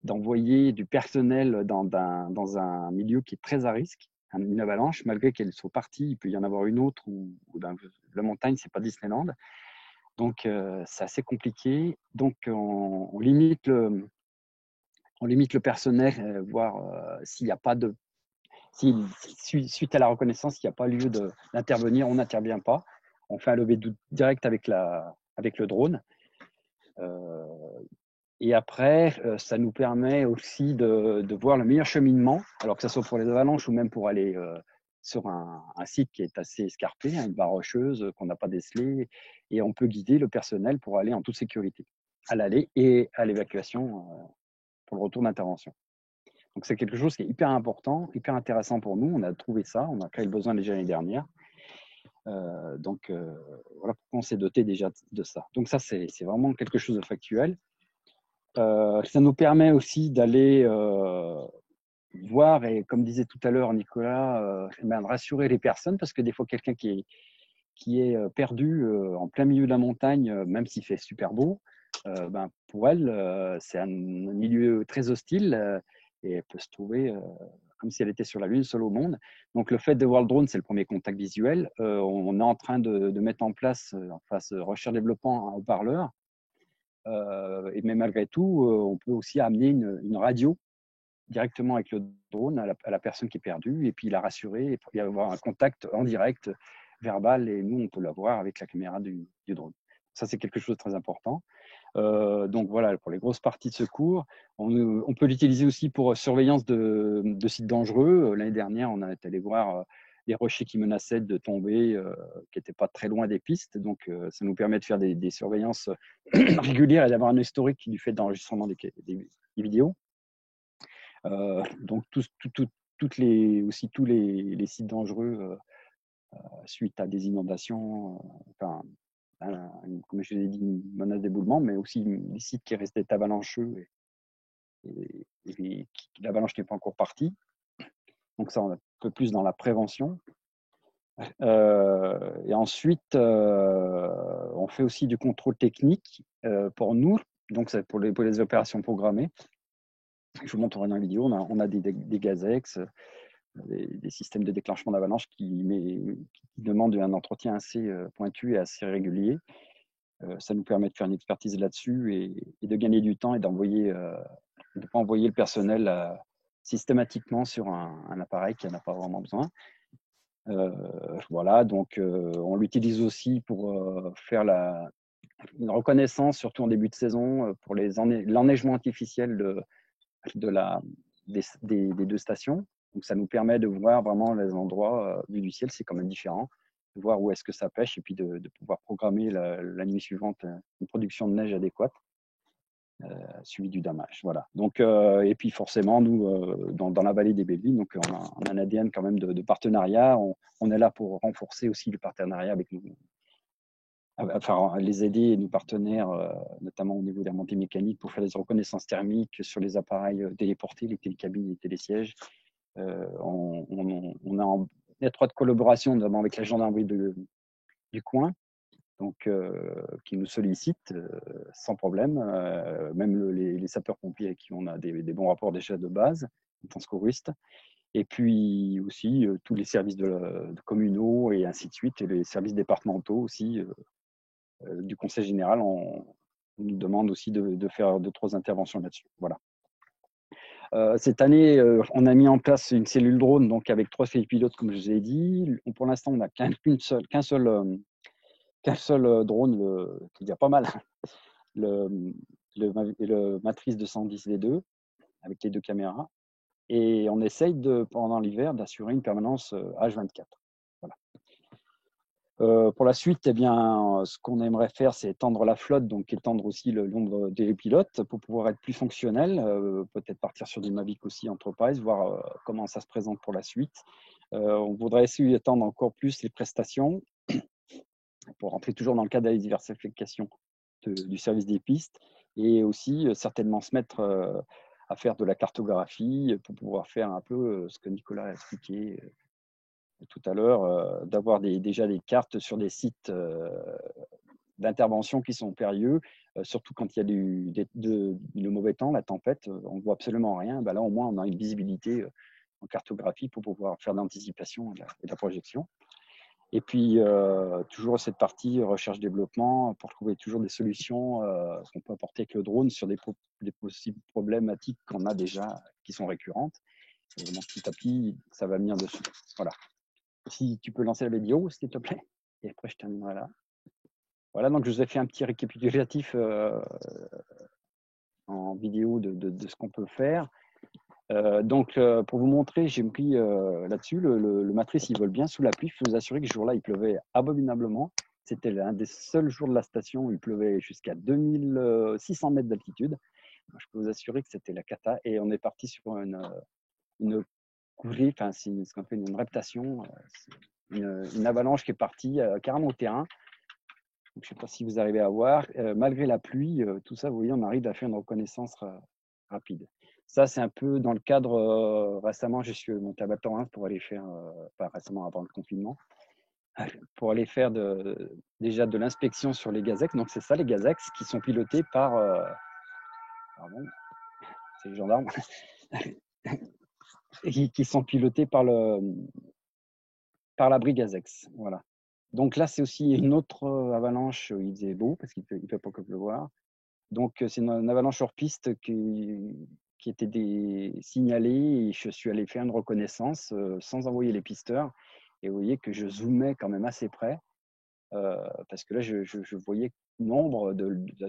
d'envoyer du personnel dans un milieu qui est très à risque. Une avalanche, malgré qu'elle soit partie, il peut y en avoir une autre, ou la montagne, c'est pas Disneyland. Donc c'est assez compliqué. Donc on limite le personnel, voir s'il n'y a pas de... suite à la reconnaissance, il n'y a pas lieu d'intervenir, on n'intervient pas. On fait un lever de doute direct avec le drone. Et après, ça nous permet aussi de voir le meilleur cheminement, alors que ce soit pour les avalanches ou même pour aller sur un site qui est assez escarpé, une barre rocheuse qu'on n'a pas décelée, et on peut guider le personnel pour aller en toute sécurité à l'aller et à l'évacuation pour le retour d'intervention. Donc, c'est quelque chose qui est hyper important, hyper intéressant pour nous. On a trouvé ça, on a créé le besoin déjà l'année dernière. Voilà pourquoi on s'est doté déjà de ça. Donc, ça, c'est vraiment quelque chose de factuel. Ça nous permet aussi d'aller voir, et comme disait tout à l'heure Nicolas, rassurer les personnes, parce que des fois, quelqu'un qui est perdu en plein milieu de la montagne, même s'il fait super beau, pour elle, c'est un milieu très hostile et elle peut se trouver comme si elle était sur la Lune, seule au monde. Donc, le fait de voir le drone, c'est le premier contact visuel. On est en train de mettre en place, en phase recherche-développement, un haut-parleur. Mais malgré tout, on peut aussi amener une radio directement avec le drone à la personne qui est perdue et puis la rassurer et avoir un contact en direct verbal, et nous, on peut l'avoir avec la caméra du drone. Ça, c'est quelque chose de très important. Donc voilà, pour les grosses parties de secours, on peut l'utiliser aussi pour surveillance de sites dangereux. L'année dernière, on est allé voir les rochers qui menaçaient de tomber, qui n'étaient pas très loin des pistes. Donc, ça nous permet de faire des surveillances régulières et d'avoir un historique du fait d'enregistrement des vidéos. Donc, tous les sites dangereux suite à des inondations, comme je l'ai dit, une menace d'éboulement, mais aussi des sites qui restaient avalancheux et l'avalanche n'est pas encore partie. Donc ça, on est un peu plus dans la prévention. Et ensuite, on fait aussi du contrôle technique pour nous, donc c'est pour les opérations programmées. Je vous montrerai dans la vidéo, on a des GASEX, des systèmes de déclenchement d'avalanche qui demandent un entretien assez pointu et assez régulier. Ça nous permet de faire une expertise là-dessus et de gagner du temps et de ne pas envoyer le personnel systématiquement sur un appareil qui n'en a pas vraiment besoin. Voilà, donc on l'utilise aussi pour faire une reconnaissance, surtout en début de saison, pour l'enneigement artificiel des deux stations. Donc, ça nous permet de voir vraiment les endroits vus du ciel, c'est quand même différent, de voir où est-ce que ça pêche et puis de pouvoir programmer la nuit suivante une production de neige adéquate, suivie du damage. Voilà. Donc, et puis forcément, nous, dans la vallée des Belleville, donc on a un ADN quand même de partenariat. On est là pour renforcer aussi le partenariat avec nous, enfin les aider, nos partenaires, notamment au niveau des remontées mécaniques, pour faire des reconnaissances thermiques sur les appareils téléportés, les télécabines, les télésièges. On est en étroite collaboration notamment avec la gendarmerie du coin, donc qui nous sollicite sans problème, même les sapeurs-pompiers avec qui on a des bons rapports déjà de base, les secouristes, et puis aussi tous les services de communaux et ainsi de suite, et les services départementaux aussi du Conseil général. On nous demande aussi de faire 2-3 interventions là-dessus. Voilà. Cette année, on a mis en place une cellule drone, donc avec 3 pilotes, comme je vous ai dit. Pour l'instant, on n'a qu'un seul drone, qui est déjà pas mal, le Matrice 210 V2, avec les 2 caméras. Et on essaye, pendant l'hiver, d'assurer une permanence H24. Voilà. Pour la suite, eh bien, ce qu'on aimerait faire, c'est étendre la flotte, donc étendre aussi le nombre des pilotes pour pouvoir être plus fonctionnel, peut-être partir sur des Mavic aussi Enterprise, voir comment ça se présente pour la suite. On voudrait essayer d'étendre encore plus les prestations pour rentrer toujours dans le cadre de la diversification du service des pistes, et aussi certainement se mettre à faire de la cartographie pour pouvoir faire un peu ce que Nicolas a expliqué tout à l'heure, d'avoir déjà des cartes sur des sites d'intervention qui sont périlleux, surtout quand il y a le mauvais temps, la tempête, on ne voit absolument rien. Ben là, au moins, on a une visibilité en cartographie pour pouvoir faire de l'anticipation et de la projection. Et puis, toujours cette partie recherche-développement pour trouver toujours des solutions qu'on peut apporter avec le drone sur des possibles problématiques qu'on a déjà, qui sont récurrentes. Et donc, petit à petit, ça va venir dessus. Voilà. Si tu peux lancer la vidéo, s'il te plaît. Et après, je terminerai là. Voilà, donc je vous ai fait un petit récapitulatif en vidéo de ce qu'on peut faire. Donc, pour vous montrer, j'ai pris là-dessus, le Matrice, il vole bien sous la pluie. Il faut vous assurer que ce jour-là, il pleuvait abominablement. C'était l'un des seuls jours de la station où il pleuvait jusqu'à 2600 mètres d'altitude. je peux vous assurer que c'était la cata. Et on est parti sur une courée, enfin, c'est ce qu'on appelle une reptation, une avalanche qui est partie carrément au terrain. Donc, je ne sais pas si vous arrivez à voir. Malgré la pluie, tout ça, vous voyez, on arrive à faire une reconnaissance rapide. Ça, c'est un peu dans le cadre, récemment, je suis monté à Val Thorens pour aller faire, pas récemment, avant le confinement, pour aller faire déjà de l'inspection sur les GAZEX. Donc, c'est ça, les GAZEX, qui sont pilotés par, pardon, c'est les gendarmes, et qui sont pilotés par l'abri GAZEX. Voilà. Donc là, c'est aussi une autre avalanche. Il faisait beau parce qu'il ne peut pas que pleuvoir. Donc, c'est une avalanche hors piste qui était signalée et je suis allé faire une reconnaissance sans envoyer les pisteurs. Et vous voyez que je zoomais quand même assez près parce que là, je voyais nombre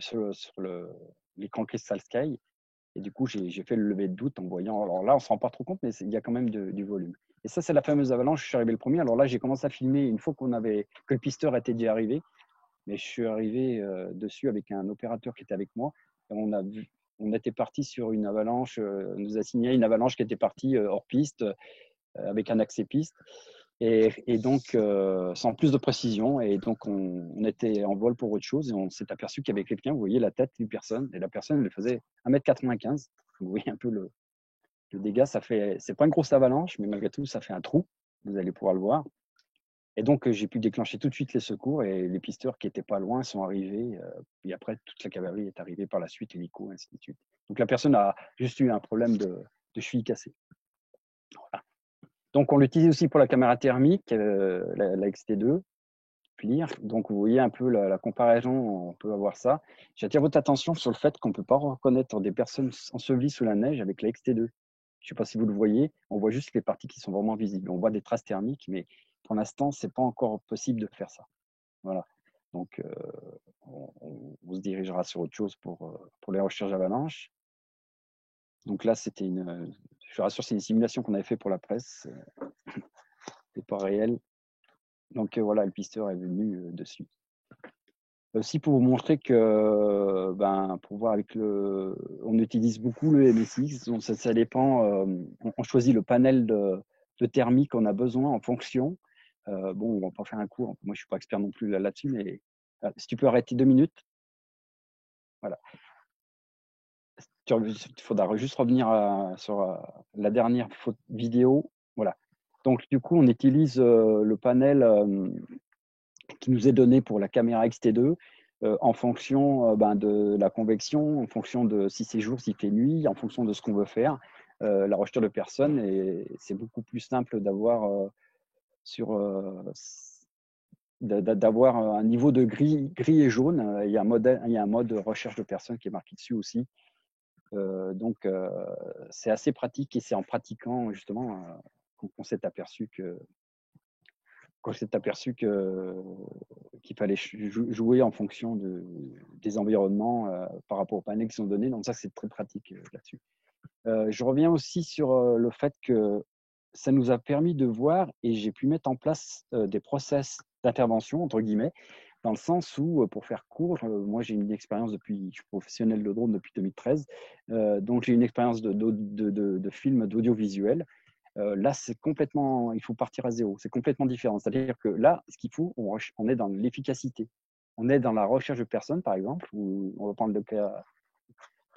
sur l'écran Crystal Sky. Et du coup, j'ai fait le lever de doute en voyant. Alors là, on ne se rend pas trop compte, mais il y a quand même du volume. Et ça, c'est la fameuse avalanche. Je suis arrivé le premier. Alors là, j'ai commencé à filmer une fois que le pisteur était déjà arrivé. Mais je suis arrivé dessus avec un opérateur qui était avec moi. Et on était parti sur une avalanche. On nous a signé une avalanche qui était partie hors piste avec un accès piste. Et donc, sans plus de précision. Et donc, on était en vol pour autre chose. Et on s'est aperçu qu'il y avait quelqu'un. Vous voyez la tête d'une personne. Et la personne, elle faisait 1,95 m. Vous voyez un peu le dégât. C'est pas une grosse avalanche, mais malgré tout, ça fait un trou. Vous allez pouvoir le voir. Et donc, j'ai pu déclencher tout de suite les secours et les pisteurs qui n'étaient pas loin sont arrivés. Et après, toute la cavalerie est arrivée par la suite, l'hélico, ainsi de suite. Donc, la personne a juste eu un problème de cheville cassée. Voilà. Donc, on l'utilise aussi pour la caméra thermique, la XT2, FLIR. Donc, vous voyez un peu la comparaison, on peut avoir ça. J'attire votre attention sur le fait qu'on ne peut pas reconnaître des personnes ensevelies sous la neige avec la XT2. Je ne sais pas si vous le voyez, on voit juste les parties qui sont vraiment visibles. On voit des traces thermiques, mais pour l'instant, ce n'est pas encore possible de faire ça. Voilà. Donc, on se dirigera sur autre chose pour les recherches avalanches. Donc là, je vous rassure, c'est une simulation qu'on avait fait pour la presse. C'est pas réel. Donc voilà, le pisteur est venu dessus. Aussi pour vous montrer que, pour voir on utilise beaucoup le MSX. Donc ça dépend. On choisit le panel de thermie qu'on a besoin en fonction. Bon, on va pas faire un cours. Moi, je suis pas expert non plus là-dessus, mais si tu peux arrêter 2 minutes. Voilà. Il faudra juste revenir sur la dernière vidéo. Voilà. Donc, du coup, on utilise le panel qui nous est donné pour la caméra XT2 en fonction de la convection, en fonction de si c'est jour, si c'est nuit, en fonction de ce qu'on veut faire, la recherche de personnes. Et c'est beaucoup plus simple d'avoir d'avoir un niveau de gris et jaune. Il y a un mode recherche de personnes qui est marqué dessus aussi. Donc, c'est assez pratique et c'est en pratiquant justement qu'on s'est aperçu qu'il fallait jouer en fonction des environnements par rapport aux panels qui sont donnés. Donc ça, c'est très pratique là-dessus. Je reviens aussi sur le fait que ça nous a permis de voir et j'ai pu mettre en place des process d'intervention, entre guillemets, dans le sens où, pour faire court, moi j'ai une expérience je suis professionnel de drone depuis 2013, donc j'ai une expérience de film d'audiovisuel. Là, il faut partir à zéro, c'est complètement différent. C'est-à-dire que là, ce qu'il faut, on est dans l'efficacité. On est dans la recherche de personnes, par exemple, où on va prendre le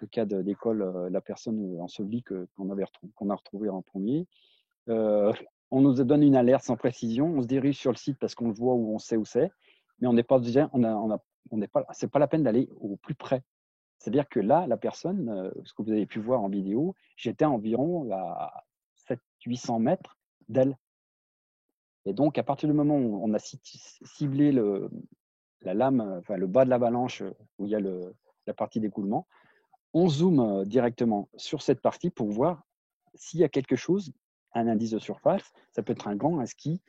cas d'école, la personne ensevelie qu'on a retrouvée en premier. On nous donne une alerte sans précision, on se dirige sur le site parce qu'on le voit ou on sait où c'est, mais on n'est pas c'est pas la peine d'aller au plus près. C'est-à-dire que là, la personne, ce que vous avez pu voir en vidéo, j'étais environ à 700-800 mètres d'elle. Et donc, à partir du moment où on a ciblé la lame, enfin le bas de l'avalanche où il y a la partie d'écoulement, on zoome directement sur cette partie pour voir s'il y a quelque chose, un indice de surface. Ça peut être un gant, un ski,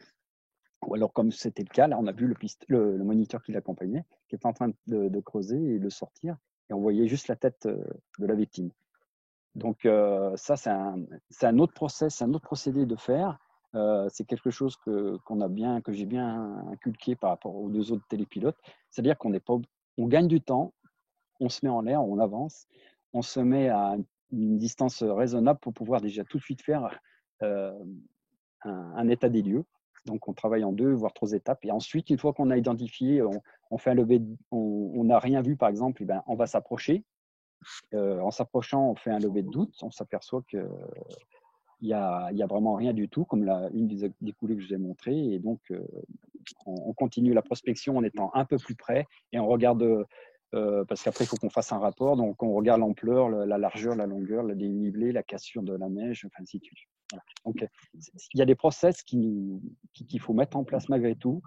ou alors comme c'était le cas, là on a vu le moniteur qui l'accompagnait, qui était en train de creuser et de sortir, et on voyait juste la tête de la victime. Donc ça, c'est un autre process, un autre procédé de faire. C'est quelque chose que j'ai bien inculqué par rapport aux 2 autres télépilotes. C'est-à-dire qu'on gagne du temps, on se met en l'air, on avance, on se met à une distance raisonnable pour pouvoir déjà tout de suite faire un état des lieux. Donc, on travaille en 2, voire 3 étapes. Et ensuite, une fois qu'on a identifié, on fait un lever, on n'a rien vu, par exemple, et ben, on va s'approcher. En s'approchant, on fait un lever de doute. On s'aperçoit qu'il y a vraiment rien du tout, comme une des coulées que je vous ai montrées. Et donc, on continue la prospection en étant un peu plus près et on regarde, parce qu'après, il faut qu'on fasse un rapport. Donc, on regarde l'ampleur, la largeur, la longueur, le dénivelé, la cassure de la neige, enfin, ainsi de suite. Voilà. Donc, il y a des process qu'il faut mettre en place malgré tout,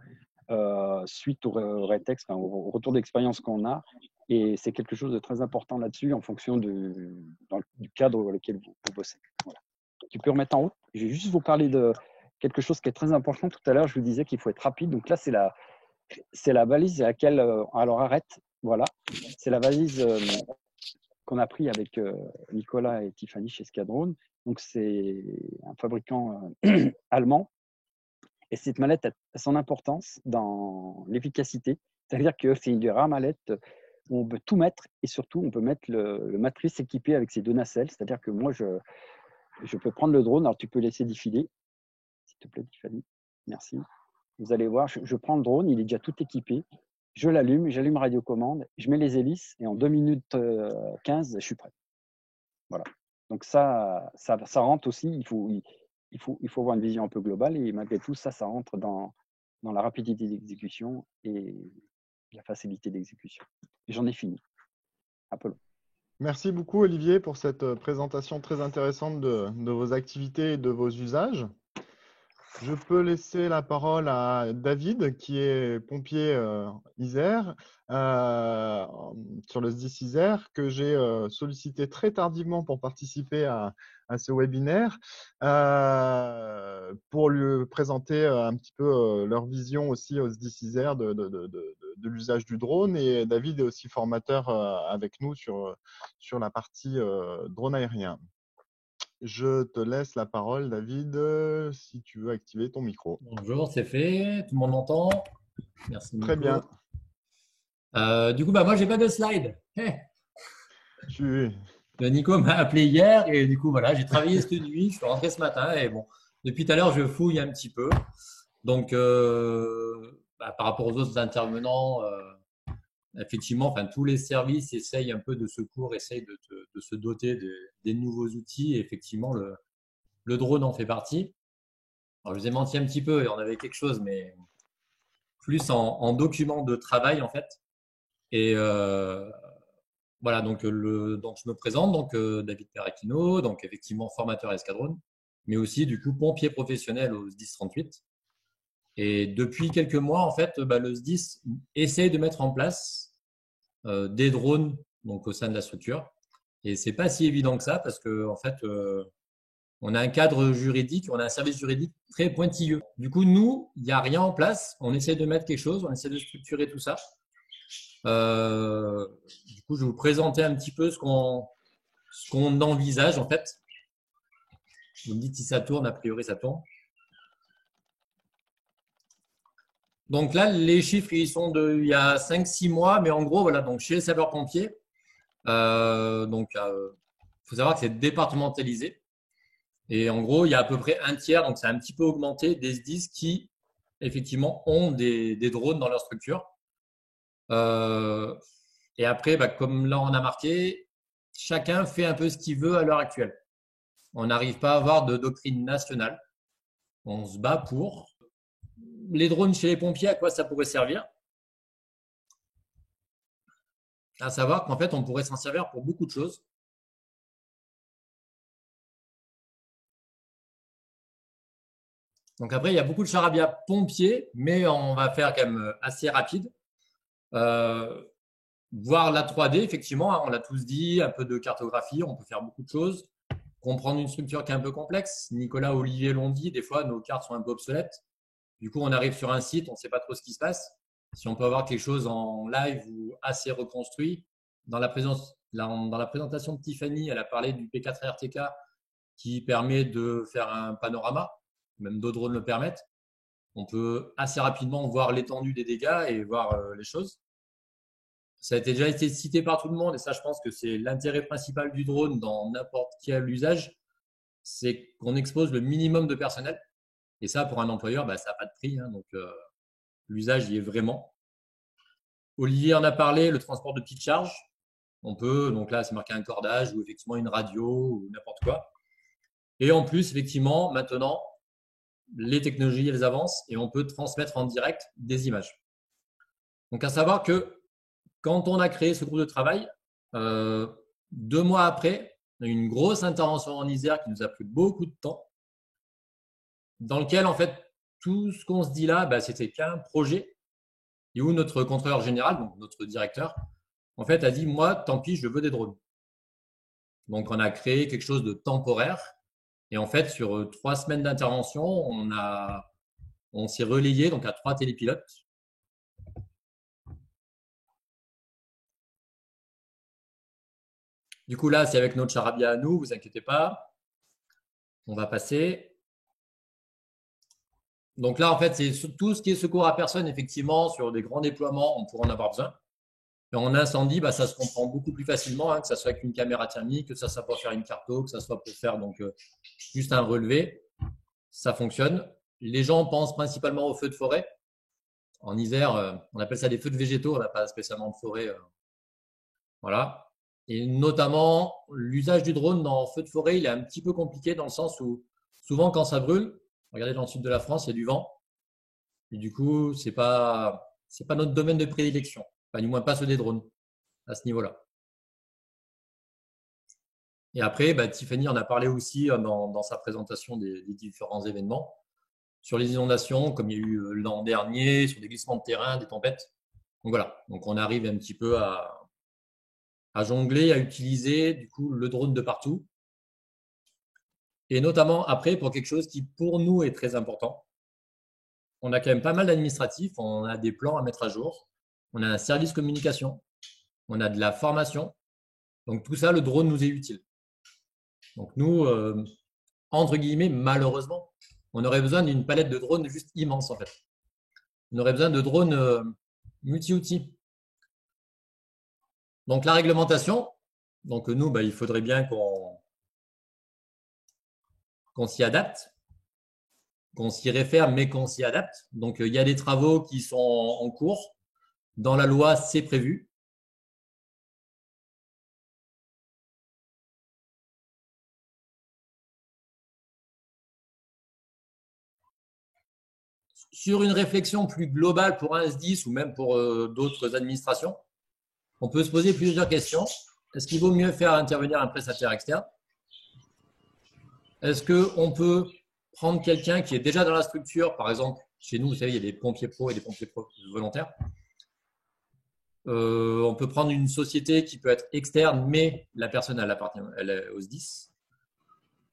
suite au rétex, au retour d'expérience qu'on a. Et c'est quelque chose de très important là-dessus en fonction du cadre dans lequel vous bossez. Voilà. Tu peux remettre en route. Je vais juste vous parler de quelque chose qui est très important. Tout à l'heure, je vous disais qu'il faut être rapide. Donc là, c'est la valise à laquelle… alors arrête. Voilà. C'est la valise qu'on a pris avec Nicolas et Tiffany chez Skadron. Donc, c'est un fabricant allemand. Et cette mallette a son importance dans l'efficacité. C'est-à-dire que c'est une des rares mallettes où on peut tout mettre et surtout, on peut mettre le matrice équipé avec ses 2 nacelles. C'est-à-dire que moi, je peux prendre le drone. Alors, tu peux laisser défiler, s'il te plaît, Tiffany. Merci. Vous allez voir, je prends le drone, il est déjà tout équipé. Je l'allume, j'allume radiocommande, je mets les hélices et en 2 minutes 15, je suis prêt. Voilà. Donc ça rentre aussi. Il faut avoir une vision un peu globale et malgré tout, ça rentre dans la rapidité d'exécution et la facilité d'exécution. J'en ai fini. Apollo. Merci beaucoup, Olivier, pour cette présentation très intéressante de vos activités et de vos usages. Je peux laisser la parole à David, qui est pompier Isère, sur le SDIS Isère, que j'ai sollicité très tardivement pour participer à ce webinaire, pour lui présenter un petit peu leur vision aussi au SDIS Isère de l'usage du drone. Et David est aussi formateur avec nous sur la partie drone aérien. Je te laisse la parole, David, si tu veux activer ton micro. Bonjour, c'est fait. Tout le monde m'entend? Merci, Nico. Très bien. Du coup, moi, j'ai pas de slide. Nico m'a appelé hier et du coup, voilà, j'ai travaillé cette nuit. Je suis rentré ce matin et bon, depuis tout à l'heure, je fouille un petit peu. Donc, par rapport aux autres intervenants, effectivement, tous les services essayent un peu de secours, essayent de se doter des nouveaux outils. Et effectivement, le drone en fait partie. Alors, je vous ai menti un petit peu et on avait quelque chose, mais plus en document de travail en fait. Et voilà, donc je me présente, donc David Perracchino, donc effectivement formateur escadron, mais aussi du coup pompier professionnel au SDIS 38. Et depuis quelques mois, en fait, le SDIS essaye de mettre en place des drones donc au sein de la structure. Et c'est pas si évident que ça parce que en fait, on a un cadre juridique, on a un service juridique très pointilleux. Du coup, nous, il n'y a rien en place. On essaie de mettre quelque chose, on essaie de structurer tout ça. Du coup, je vais vous présenter un petit peu ce qu'on envisage en fait. Vous me dites si ça tourne, a priori ça tourne. Donc là, les chiffres, ils sont il y a 5-6 mois, mais en gros, voilà, donc chez les sapeurs-pompiers, faut savoir que c'est départementalisé. Et en gros, il y a à peu près un tiers, donc c'est un petit peu augmenté, des SDIS qui, effectivement, ont des drones dans leur structure. Et après, comme là, on a marqué, chacun fait un peu ce qu'il veut à l'heure actuelle. On n'arrive pas à avoir de doctrine nationale. On se bat pour. Les drones chez les pompiers, à quoi ça pourrait servir? À savoir qu'en fait, on pourrait s'en servir pour beaucoup de choses. Donc après, il y a beaucoup de charabia pompiers, mais on va faire quand même assez rapide. Voir la 3D, effectivement, on l'a tous dit, un peu de cartographie, on peut faire beaucoup de choses. Comprendre une structure qui est un peu complexe. Nicolas, Olivier l'ont dit, des fois, nos cartes sont un peu obsolètes. Du coup, on arrive sur un site, on ne sait pas trop ce qui se passe. Si on peut avoir quelque chose en live ou assez reconstruit. Dans la présentation de Tiffany, elle a parlé du P4RTK qui permet de faire un panorama. Même d'autres drones le permettent. On peut assez rapidement voir l'étendue des dégâts et voir les choses. ça a été déjà été cité par tout le monde, et ça, je pense que c'est l'intérêt principal du drone dans n'importe quel usage, c'est qu'on expose le minimum de personnel. Et ça, pour un employeur, bah, ça n'a pas de prix, hein, donc l'usage y est vraiment. Olivier en a parlé, le transport de petites charges. On peut, donc là, c'est marqué un cordage ou effectivement une radio ou n'importe quoi. Et en plus, effectivement, maintenant, les technologies, elles avancent et on peut transmettre en direct des images. Donc, à savoir que quand on a créé ce groupe de travail, 2 mois après, on a eu une grosse intervention en Isère qui nous a pris beaucoup de temps, dans lequel, en fait, tout ce qu'on se dit là, bah, c'était qu'un projet et où notre contrôleur général, donc notre directeur, en fait, a dit, moi, tant pis, je veux des drones. Donc, on a créé quelque chose de temporaire. Et en fait, sur 3 semaines d'intervention, on s'est relayé donc à 3 télépilotes. Du coup, là, c'est avec notre charabia à nous, vous inquiétez pas. On va passer. Donc là, en fait, c'est tout ce qui est secours à personne, effectivement, sur des grands déploiements, on pourrait en avoir besoin. Et en incendie, bah, ça se comprend beaucoup plus facilement, hein, que ça soit avec une caméra thermique, que ça soit pour faire une carto, que ça soit pour faire donc juste un relevé. Ça fonctionne. Les gens pensent principalement aux feux de forêt. En Isère, on appelle ça des feux de végétaux, on n'a pas spécialement de forêt. Voilà. Et notamment, l'usage du drone dans feu de forêt, il est un petit peu compliqué dans le sens où souvent quand ça brûle, regardez dans le sud de la France, il y a du vent. Et du coup, c'est pas notre domaine de prédilection. Enfin, du moins pas ceux des drones à ce niveau-là. Et après, bah, Tiffany en a parlé aussi dans sa présentation des différents événements sur les inondations, comme il y a eu l'an dernier, sur des glissements de terrain, des tempêtes. Donc voilà, donc on arrive un petit peu à jongler, à utiliser du coup le drone de partout. Et notamment après, pour quelque chose qui pour nous est très important, on a quand même pas mal d'administratifs, on a des plans à mettre à jour, on a un service communication, on a de la formation. Donc tout ça, le drone nous est utile. Donc nous, entre guillemets, malheureusement, on aurait besoin d'une palette de drones juste immense en fait. On aurait besoin de drones multi-outils. Donc la réglementation, donc nous, bah, il faudrait bien qu'on s'y adapte, qu'on s'y réfère, mais qu'on s'y adapte. Donc il y a des travaux qui sont en cours. Dans la loi, c'est prévu. Sur une réflexion plus globale pour un SDIS ou même pour d'autres administrations, on peut se poser plusieurs questions. Est-ce qu'il vaut mieux faire intervenir un prestataire externe? Est-ce qu'on peut prendre quelqu'un qui est déjà dans la structure? Par exemple, chez nous, vous savez, il y a des pompiers pros et des pompiers pros volontaires. On peut prendre une société qui peut être externe, mais la personne elle appartient au SDIS.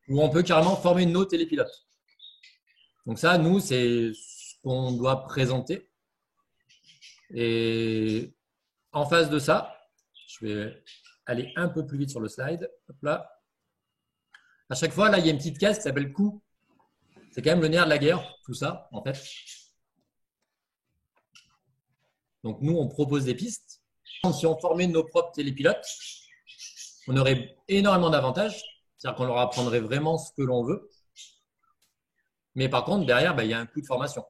Ou on peut carrément former nos télépilotes. Donc ça, nous, c'est ce qu'on doit présenter. Et en face de ça, je vais aller un peu plus vite sur le slide. Hop là. À chaque fois, là, il y a une petite case qui s'appelle coût. C'est quand même le nerf de la guerre, tout ça, en fait. Donc, nous, on propose des pistes. Si on formait nos propres télépilotes, on aurait énormément d'avantages. C'est-à-dire qu'on leur apprendrait vraiment ce que l'on veut. Mais par contre, derrière, il y a un coût de formation.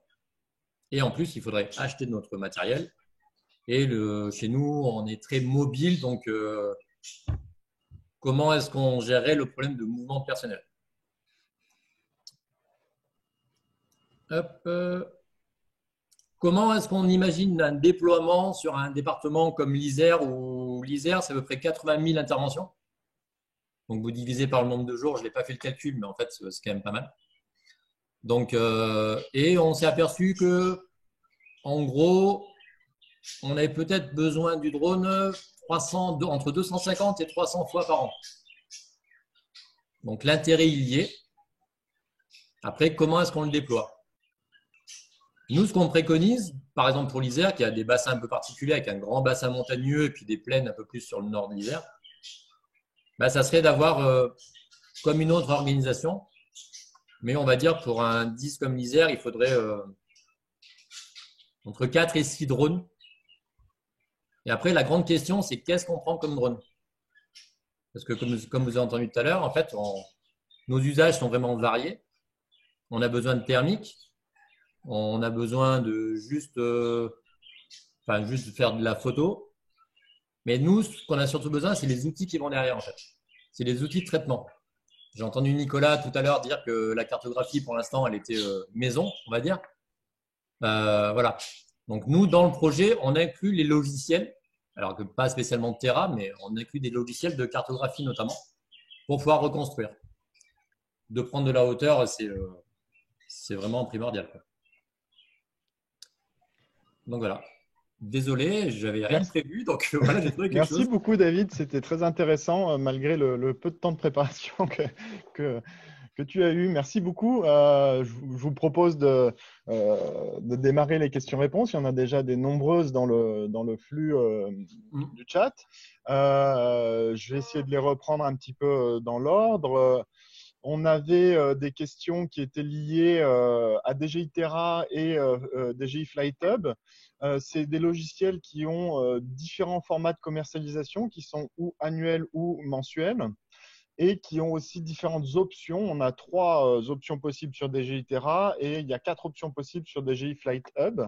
Et en plus, il faudrait acheter notre matériel. Et chez nous, on est très mobile. Donc, comment est-ce qu'on gérerait le problème de mouvement personnel? Hop. Comment est-ce qu'on imagine un déploiement sur un département comme l'Isère, où l'Isère, c'est à peu près 80 000 interventions. Donc, vous divisez par le nombre de jours. Je n'ai pas fait le calcul, mais en fait, c'est quand même pas mal. Donc, et on s'est aperçu que, en gros, on avait peut-être besoin du drone entre 250 et 300 fois par an. Donc, l'intérêt, il y est. Après, comment est-ce qu'on le déploie? Nous, ce qu'on préconise, par exemple pour l'Isère, qui a des bassins un peu particuliers avec un grand bassin montagneux et puis des plaines un peu plus sur le nord de l'Isère, ça serait d'avoir comme une autre organisation. Mais on va dire pour un 10 comme l'Isère, il faudrait entre 4 et 6 drones Et après, la grande question, c'est qu'est-ce qu'on prend comme drone? Parce que comme vous avez entendu tout à l'heure, en fait, nos usages sont vraiment variés. On a besoin de thermique, on a besoin de juste faire de la photo. Mais nous, ce qu'on a surtout besoin, c'est les outils qui vont derrière, en fait. C'est les outils de traitement. J'ai entendu Nicolas tout à l'heure dire que la cartographie, pour l'instant, elle était maison, on va dire. Voilà. Donc nous, dans le projet, on inclut les logiciels, alors que pas spécialement de Terra, mais on inclut des logiciels de cartographie notamment, pour pouvoir reconstruire. De prendre de la hauteur, c'est vraiment primordial, quoi. Donc voilà. Désolé, j'avais rien Merci. prévu, donc voilà, j'ai trouvé quelque Merci chose. beaucoup, David. C'était très intéressant, malgré le peu de temps de préparation que, que tu as eu. Merci beaucoup. Je vous propose de démarrer les questions-réponses. Il y en a déjà des nombreuses dans le flux du chat. Je vais essayer de les reprendre un petit peu dans l'ordre. On avait des questions qui étaient liées à DJI Terra et DJI Flight Hub. C'est des logiciels qui ont différents formats de commercialisation qui sont ou annuels ou mensuels et qui ont aussi différentes options. On a 3 options possibles sur DJI Terra et il y a 4 options possibles sur DJI Flight Hub.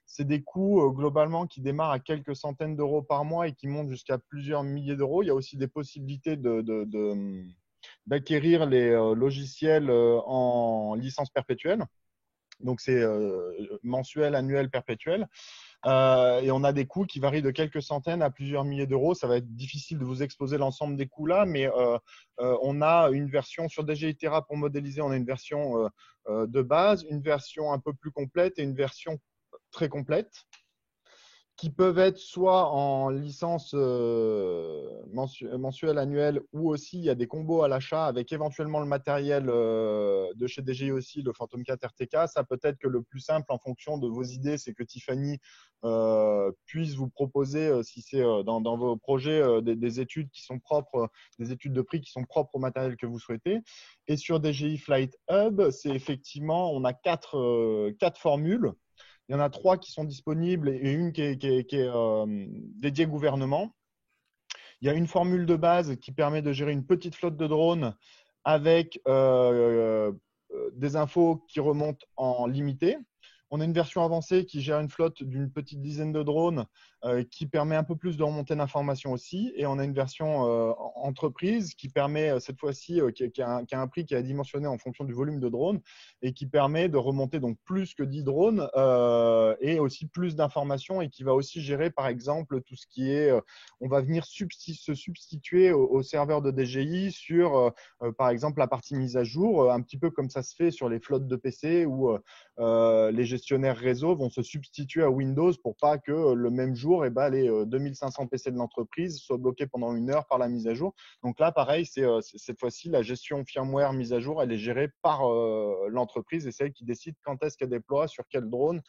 C'est des coûts globalement qui démarrent à quelques centaines d'euros par mois et qui montent jusqu'à plusieurs milliers d'euros. Il y a aussi des possibilités d'acquérir les logiciels en licence perpétuelle. Donc, c'est mensuel, annuel, perpétuel. Et on a des coûts qui varient de quelques centaines à plusieurs milliers d'euros. Ça va être difficile de vous exposer l'ensemble des coûts là, mais on a une version sur DJI Terra pour modéliser. On a une version de base, une version un peu plus complète et une version très complète, qui peuvent être soit en licence mensuelle, annuelle, ou aussi il y a des combos à l'achat avec éventuellement le matériel de chez DJI aussi, le Phantom 4 RTK. Ça peut être que le plus simple en fonction de vos idées, c'est que Tiffany puisse vous proposer, si c'est dans vos projets, des études qui sont propres, des études de prix qui sont propres au matériel que vous souhaitez. Et sur DJI Flight Hub, c'est effectivement, on a quatre formules. Il y en a 3 qui sont disponibles et une qui est dédiée gouvernement. Il y a une formule de base qui permet de gérer une petite flotte de drones avec des infos qui remontent en limité. On a une version avancée qui gère une flotte d'une petite dizaine de drones qui permet un peu plus de remontée d'informations aussi. Et on a une version entreprise qui permet cette fois-ci, qui a un prix qui est dimensionné en fonction du volume de drones et qui permet de remonter donc plus que 10 drones et aussi plus d'informations et qui va aussi gérer par exemple tout ce qui est, on va venir se substituer au serveur de DJI sur par exemple la partie mise à jour, un petit peu comme ça se fait sur les flottes de PC où les gestionnaires réseau vont se substituer à Windows pour pas que le même jour, les 2500 PC de l'entreprise soient bloqués pendant 1 heure par la mise à jour. Donc là, pareil, c'est cette fois-ci la gestion firmware mise à jour, elle est gérée par l'entreprise et c'est elle qui décide quand est-ce qu'elle déploie, sur quel drone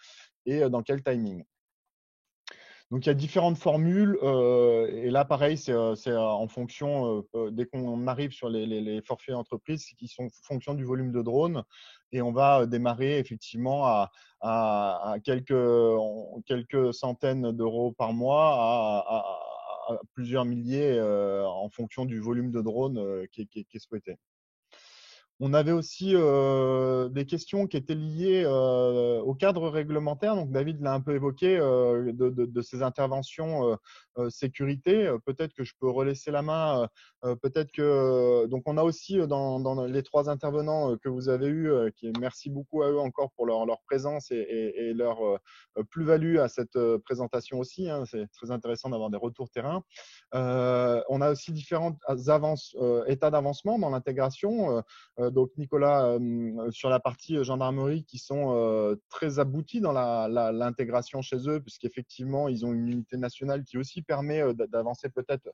et dans quel timing. Donc, il y a différentes formules et là, pareil, c'est en fonction, dès qu'on arrive sur les forfaits entreprises, qui sont en fonction du volume de drones et on va démarrer effectivement à quelques centaines d'euros par mois à plusieurs milliers en fonction du volume de drones qui est souhaité. On avait aussi des questions qui étaient liées au cadre réglementaire. Donc, David l'a un peu évoqué de ces interventions sécurité. Peut-être que je peux relaisser la main. Peut-être que donc on a aussi dans les 3 intervenants que vous avez eus, merci beaucoup à eux encore pour leur présence et leur plus-value à cette présentation aussi. Hein. C'est très intéressant d'avoir des retours terrain. On a aussi différents états d'avancement dans l'intégration. Donc Nicolas, sur la partie gendarmerie qui sont très aboutis dans l'intégration chez eux, puisqu'effectivement, ils ont une unité nationale qui aussi permet d'avancer peut-être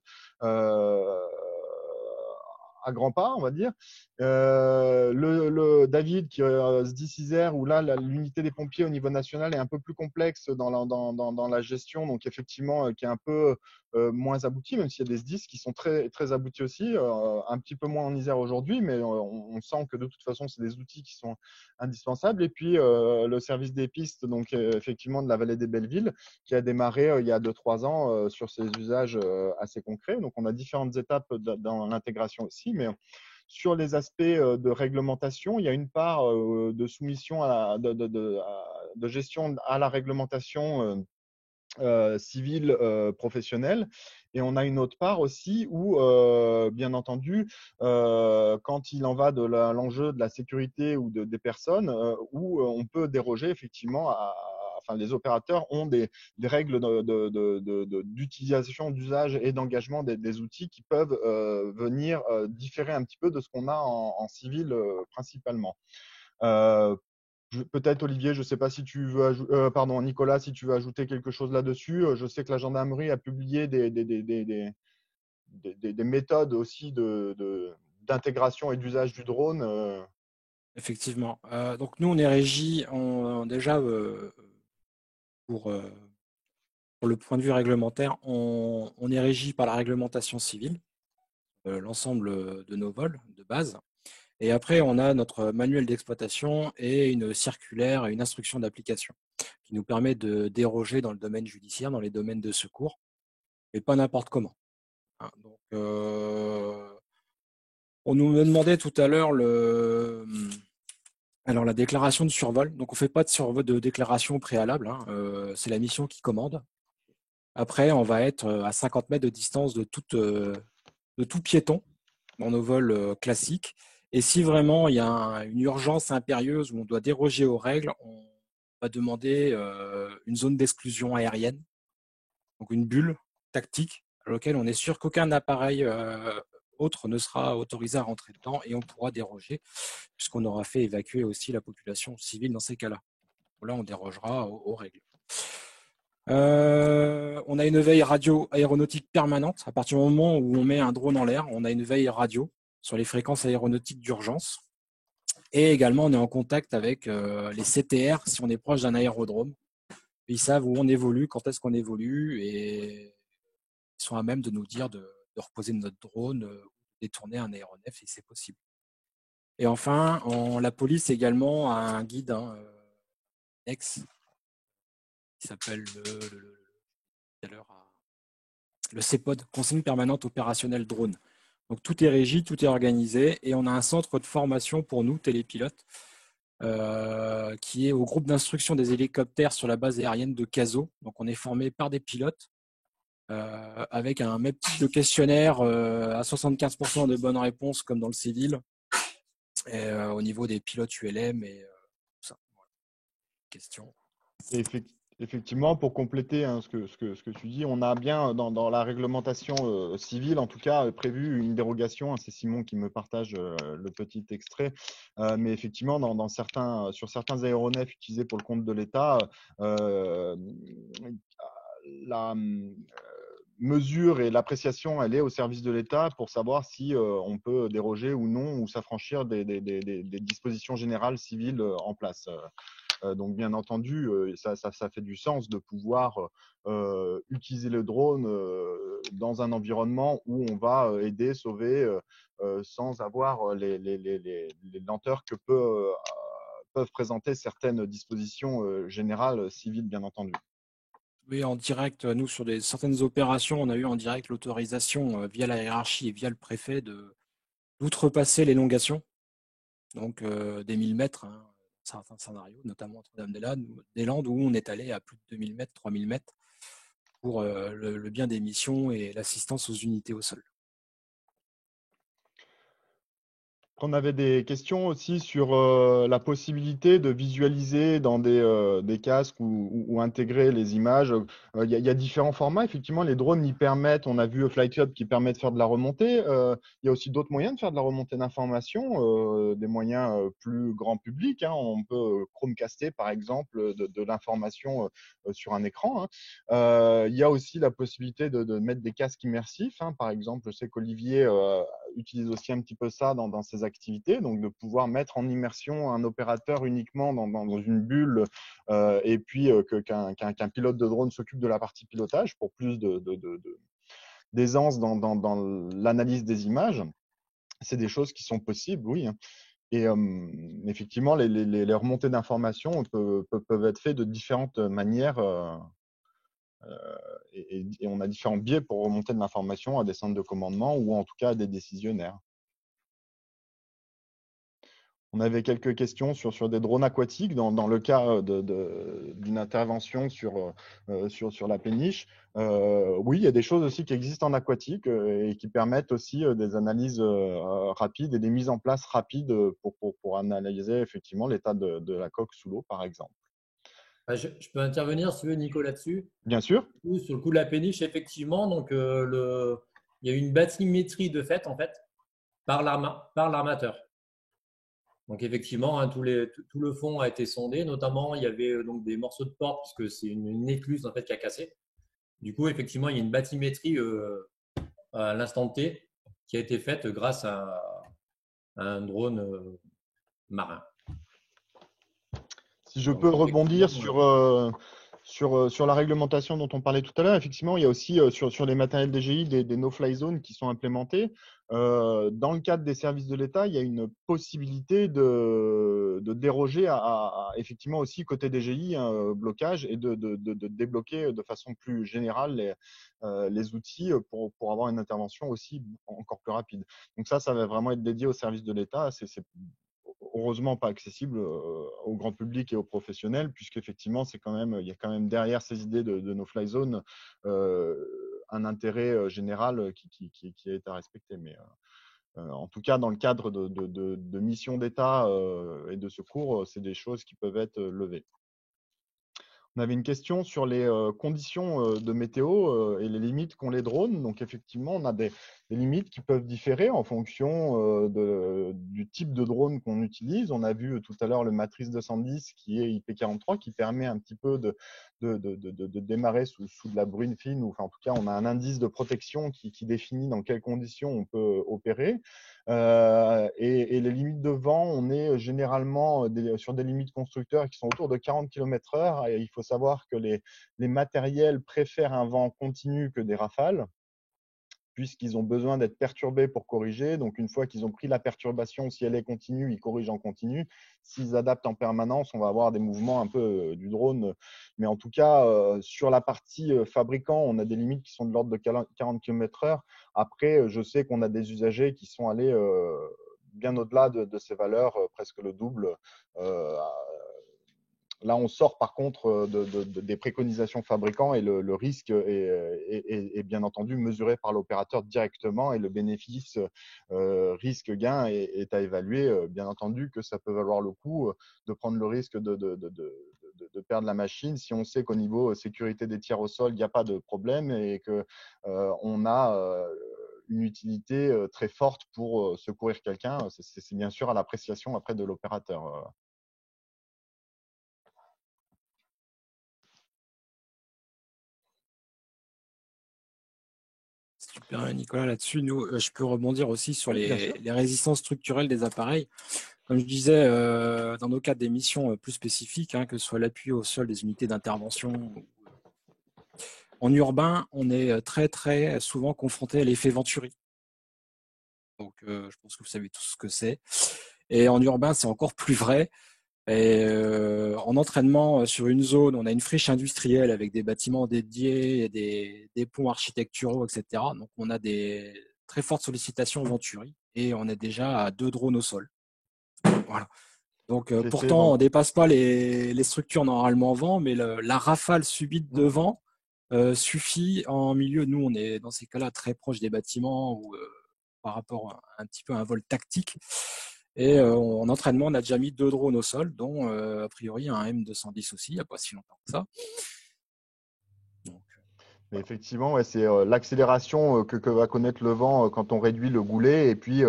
à grands pas, on va dire. Le David qui se dit Cisère, où là, l'unité des pompiers au niveau national est un peu plus complexe dans la gestion, donc effectivement, qui est un peu moins aboutis, même s'il y a des SDIS qui sont très, très aboutis aussi, un petit peu moins en Isère aujourd'hui, mais on sent que de toute façon, c'est des outils qui sont indispensables. Et puis, le service des pistes, donc effectivement de la vallée des Bellevilles, qui a démarré il y a 2-3 ans sur ces usages assez concrets. Donc, on a différentes étapes dans l'intégration aussi, mais sur les aspects de réglementation, il y a une part de soumission de gestion à la réglementation civile professionnelle. Et on a une autre part aussi où, bien entendu, quand il en va de l'enjeu de la sécurité ou des personnes, où on peut déroger effectivement enfin, les opérateurs ont des règles d'utilisation, d'usage et d'engagement des outils qui peuvent venir différer un petit peu de ce qu'on a en civil principalement. Peut-être Olivier, je ne sais pas si tu veux pardon, Nicolas, si tu veux ajouter quelque chose là-dessus. Je sais que la gendarmerie a publié des méthodes aussi d'intégration et d'usage du drone. Effectivement. Donc nous, on est régi déjà pour le point de vue réglementaire, on est régi par la réglementation civile, l'ensemble de nos vols de base. Et après, on a notre manuel d'exploitation et une circulaire et une instruction d'application qui nous permet de déroger dans le domaine judiciaire, dans les domaines de secours, mais pas n'importe comment. Donc, on nous demandait tout à l'heure la déclaration de survol. Donc, on ne fait pas de déclaration préalable. C'est la mission qui commande. Après, on va être à 50 mètres de distance de tout piéton dans nos vols classiques. Et si vraiment il y a une urgence impérieuse où on doit déroger aux règles, on va demander une zone d'exclusion aérienne, donc une bulle tactique à laquelle on est sûr qu'aucun appareil autre ne sera autorisé à rentrer dedans et on pourra déroger puisqu'on aura fait évacuer aussi la population civile dans ces cas-là. Là, on dérogera aux règles. On a une veille radio aéronautique permanente. À partir du moment où on met un drone en l'air, on a une veille radio sur les fréquences aéronautiques d'urgence. Et également, on est en contact avec les CTR si on est proche d'un aérodrome. Ils savent où on évolue, quand est-ce qu'on évolue, et ils sont à même de nous dire de reposer notre drone, de détourner un aéronef si c'est possible. Et enfin, la police également a un guide ex qui s'appelle le CEPOD, Consigne permanente opérationnelle drone. Donc tout est régi, tout est organisé et on a un centre de formation pour nous, télépilotes, qui est au groupe d'instruction des hélicoptères sur la base aérienne de Cazaux. Donc on est formé par des pilotes avec un même type de questionnaire à 75% de bonnes réponses comme dans le civil et, au niveau des pilotes ULM et tout ça. Voilà. Question. Effectivement, pour compléter ce que tu dis, on a bien dans la réglementation civile, en tout cas, prévu une dérogation. C'est Simon qui me partage le petit extrait. Mais effectivement, sur certains aéronefs utilisés pour le compte de l'État, la mesure et l'appréciation, elle est au service de l'État pour savoir si on peut déroger ou non ou s'affranchir des dispositions générales civiles en place. Donc, bien entendu, ça fait du sens de pouvoir utiliser le drone dans un environnement où on va aider, sauver, sans avoir les lenteurs que peuvent présenter certaines dispositions générales civiles, bien entendu. Oui, en direct, nous, sur certaines opérations, on a eu en direct l'autorisation via la hiérarchie et via le préfet d'outrepasser l'élongation, donc des 1000 mètres, certains scénarios, notamment Notre-Dame-des-Landes, où on est allé à plus de 2000 mètres, 3000 mètres pour le bien des missions et l'assistance aux unités au sol. On avait des questions aussi sur la possibilité de visualiser dans des casques ou intégrer les images. Il y a différents formats. Effectivement, les drones y permettent. On a vu FlightHub qui permet de faire de la remontée. Il y a aussi d'autres moyens de faire de la remontée d'informations, des moyens plus grand public. On peut Chromecaster, par exemple, de l'information sur un écran. Il y a aussi la possibilité de mettre des casques immersifs. Par exemple, je sais qu'Olivier utilise aussi un petit peu ça dans ses activités, donc de pouvoir mettre en immersion un opérateur uniquement dans une bulle et puis qu'un pilote de drone s'occupe de la partie pilotage pour plus d'aisance dans l'analyse des images. C'est des choses qui sont possibles, oui. Et effectivement, les remontées d'informations peuvent être faites de différentes manières. Et on a différents biais pour remonter de l'information à des centres de commandement ou en tout cas à des décisionnaires. On avait quelques questions sur des drones aquatiques dans le cas d'une intervention sur la péniche. Oui, il y a des choses aussi qui existent en aquatique et qui permettent aussi des analyses rapides et des mises en place rapides pour analyser effectivement l'état de la coque sous l'eau, par exemple. Je peux intervenir si tu veux, Nico, là-dessus. Bien sûr. Sur le coup de la péniche, effectivement, donc, il y a eu une bathymétrie de fait, en fait, par l'armateur. Donc effectivement, hein, tout le fond a été sondé. Notamment, il y avait donc des morceaux de porte puisque c'est une écluse en fait qui a cassé. Du coup, effectivement, il y a une bathymétrie à l'instant T qui a été faite grâce à un drone marin. Si je peux rebondir sur la réglementation dont on parlait tout à l'heure, effectivement, il y a aussi sur les matériels DGI des no-fly zones qui sont implémentés. Dans le cadre des services de l'État, il y a une possibilité de déroger effectivement aussi côté DGI un blocage et de débloquer de façon plus générale les outils pour avoir une intervention aussi encore plus rapide. Donc ça va vraiment être dédié aux services de l'État. C'est heureusement pas accessible au grand public et aux professionnels, puisqu'effectivement, il y a quand même derrière ces idées de no-fly zone un intérêt général qui est à respecter. Mais en tout cas, dans le cadre de missions d'État et de secours, c'est des choses qui peuvent être levées. On avait une question sur les conditions de météo et les limites qu'ont les drones. Donc, effectivement, on a des limites qui peuvent différer en fonction du type de drone qu'on utilise. On a vu tout à l'heure le Matrice 210 qui est IP43 qui permet un petit peu de démarrer sous de la bruine fine. Enfin, en tout cas, on a un indice de protection qui définit dans quelles conditions on peut opérer. Et les limites de vent, on est généralement sur des limites constructeurs qui sont autour de 40 km/h. Et il faut savoir que les matériels préfèrent un vent continu que des rafales, puisqu'ils ont besoin d'être perturbés pour corriger. Donc, une fois qu'ils ont pris la perturbation, si elle est continue, ils corrigent en continu. S'ils adaptent en permanence, on va avoir des mouvements un peu du drone. Mais en tout cas, sur la partie fabricant, on a des limites qui sont de l'ordre de 40 km/h. Après, je sais qu'on a des usagers qui sont allés bien au-delà de ces valeurs, presque le double. Là, on sort par contre des préconisations fabricants et le risque est bien entendu mesuré par l'opérateur directement et le bénéfice risque-gain est à évaluer. Bien entendu que ça peut valoir le coup de prendre le risque de perdre la machine si on sait qu'au niveau sécurité des tiers au sol, il n'y a pas de problème et qu'on a une utilité très forte pour secourir quelqu'un. C'est bien sûr à l'appréciation après de l'opérateur. Super, Nicolas, là-dessus, je peux rebondir aussi sur les résistances structurelles des appareils. Comme je disais, dans nos cas des missions plus spécifiques, que ce soit l'appui au sol des unités d'intervention, en urbain, on est très, très souvent confronté à l'effet Venturi. Donc, je pense que vous savez tous ce que c'est. Et en urbain, c'est encore plus vrai. Et en entraînement sur une zone, on a une friche industrielle avec des bâtiments dédiés, des ponts architecturaux, etc. Donc, on a des très fortes sollicitations Venturi et on est déjà à 2 drones au sol. Voilà. Donc, pourtant, on ne dépasse pas les structures normalement en vent, mais la rafale subite de vent suffit en milieu. Nous, on est dans ces cas-là très proche des bâtiments ou par rapport un petit peu à un vol tactique. Et en entraînement, on a déjà mis 2 drones au sol, dont a priori un M210 aussi, il n'y a pas si longtemps que ça. Donc, mais effectivement, ouais, c'est l'accélération que va connaître le vent quand on réduit le goulet et puis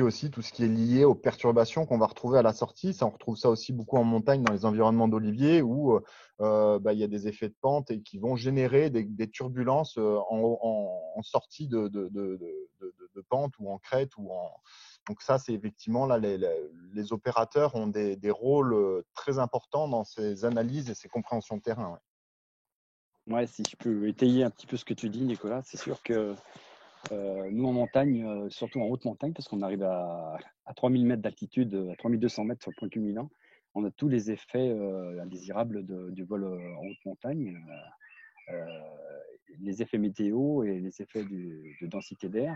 aussi tout ce qui est lié aux perturbations qu'on va retrouver à la sortie. Ça, on retrouve ça aussi beaucoup en montagne dans les environnements d'oliviers où il y a des effets de pente et qui vont générer des turbulences en sortie de pente ou en crête Donc ça, c'est effectivement là, les opérateurs ont des rôles très importants dans ces analyses et ces compréhensions de terrain. Ouais. Ouais, si je peux étayer un petit peu ce que tu dis, Nicolas, c'est sûr que nous en montagne, surtout en haute montagne, parce qu'on arrive à 3000 mètres d'altitude, à 3200 mètres sur le point culminant, on a tous les effets indésirables du vol en haute montagne, les effets météo et les effets de densité d'air.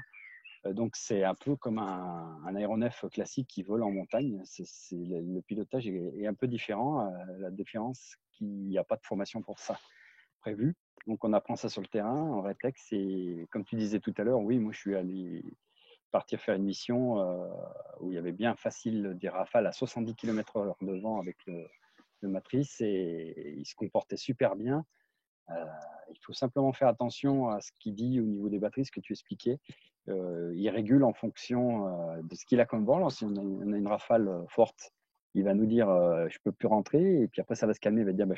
Donc c'est un peu comme un aéronef classique qui vole en montagne. Le pilotage est un peu différent. La différence qu'il n'y a pas de formation pour ça prévu. Donc on apprend ça sur le terrain en rétex. Et comme tu disais tout à l'heure, oui, moi je suis allé partir faire une mission où il y avait bien facile des rafales à 70 km/h de vent avec le matrice et il se comportait super bien. Il faut simplement faire attention à ce qu'il dit au niveau des batteries, ce que tu expliquais. Il régule en fonction de ce qu'il a comme vent. Alors, si on a une rafale forte, il va nous dire je ne peux plus rentrer. Et puis après, ça va se calmer. Il va dire bah,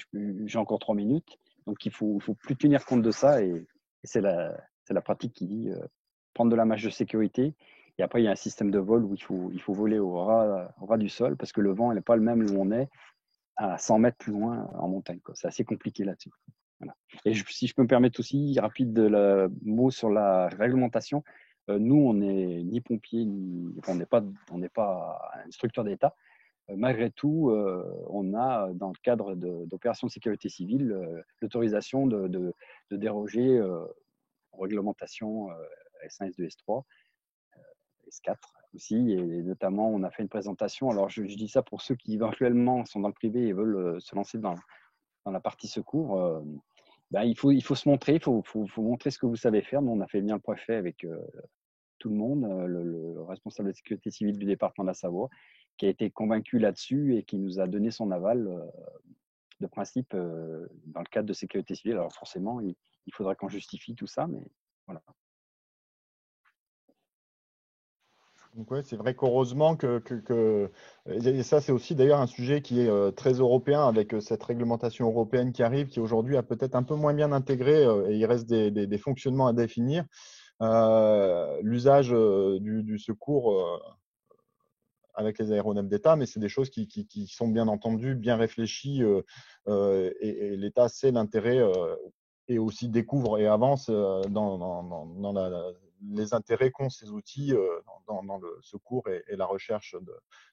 j'ai encore 3 minutes. Donc, il ne faut plus tenir compte de ça. Et c'est la pratique qui dit prendre de la marge de sécurité. Et après, il y a un système de vol où il faut voler au ras du sol parce que le vent n'est pas le même où on est à 100 mètres plus loin en montagne. C'est assez compliqué là-dessus. Voilà. Et si je peux me permettre aussi, rapide mot sur la réglementation. Nous, on n'est ni pompiers, on n'est pas une structure d'État. Malgré tout, on a, dans le cadre d'opérations de sécurité civile, l'autorisation de déroger aux réglementations S1, S2, S3, S4 aussi. Et notamment, on a fait une présentation. Alors, je dis ça pour ceux qui éventuellement sont dans le privé et veulent se lancer dans la partie secours. Ben, il faut se montrer, il faut montrer ce que vous savez faire. Nous, on a fait bien le préfet avec tout le monde, le responsable de sécurité civile du département de la Savoie, qui a été convaincu là-dessus et qui nous a donné son aval de principe dans le cadre de sécurité civile. Alors forcément, il faudra qu'on justifie tout ça, mais voilà. Donc ouais, c'est vrai qu'heureusement et ça c'est aussi d'ailleurs un sujet qui est très européen avec cette réglementation européenne qui arrive, qui aujourd'hui a peut-être un peu moins bien intégré et il reste des fonctionnements à définir. L'usage du secours avec les aéronefs d'État, mais c'est des choses qui sont bien entendues, bien réfléchies et l'État sait l'intérêt et aussi découvre et avance dans les intérêts qu'ont ces outils dans le secours et la recherche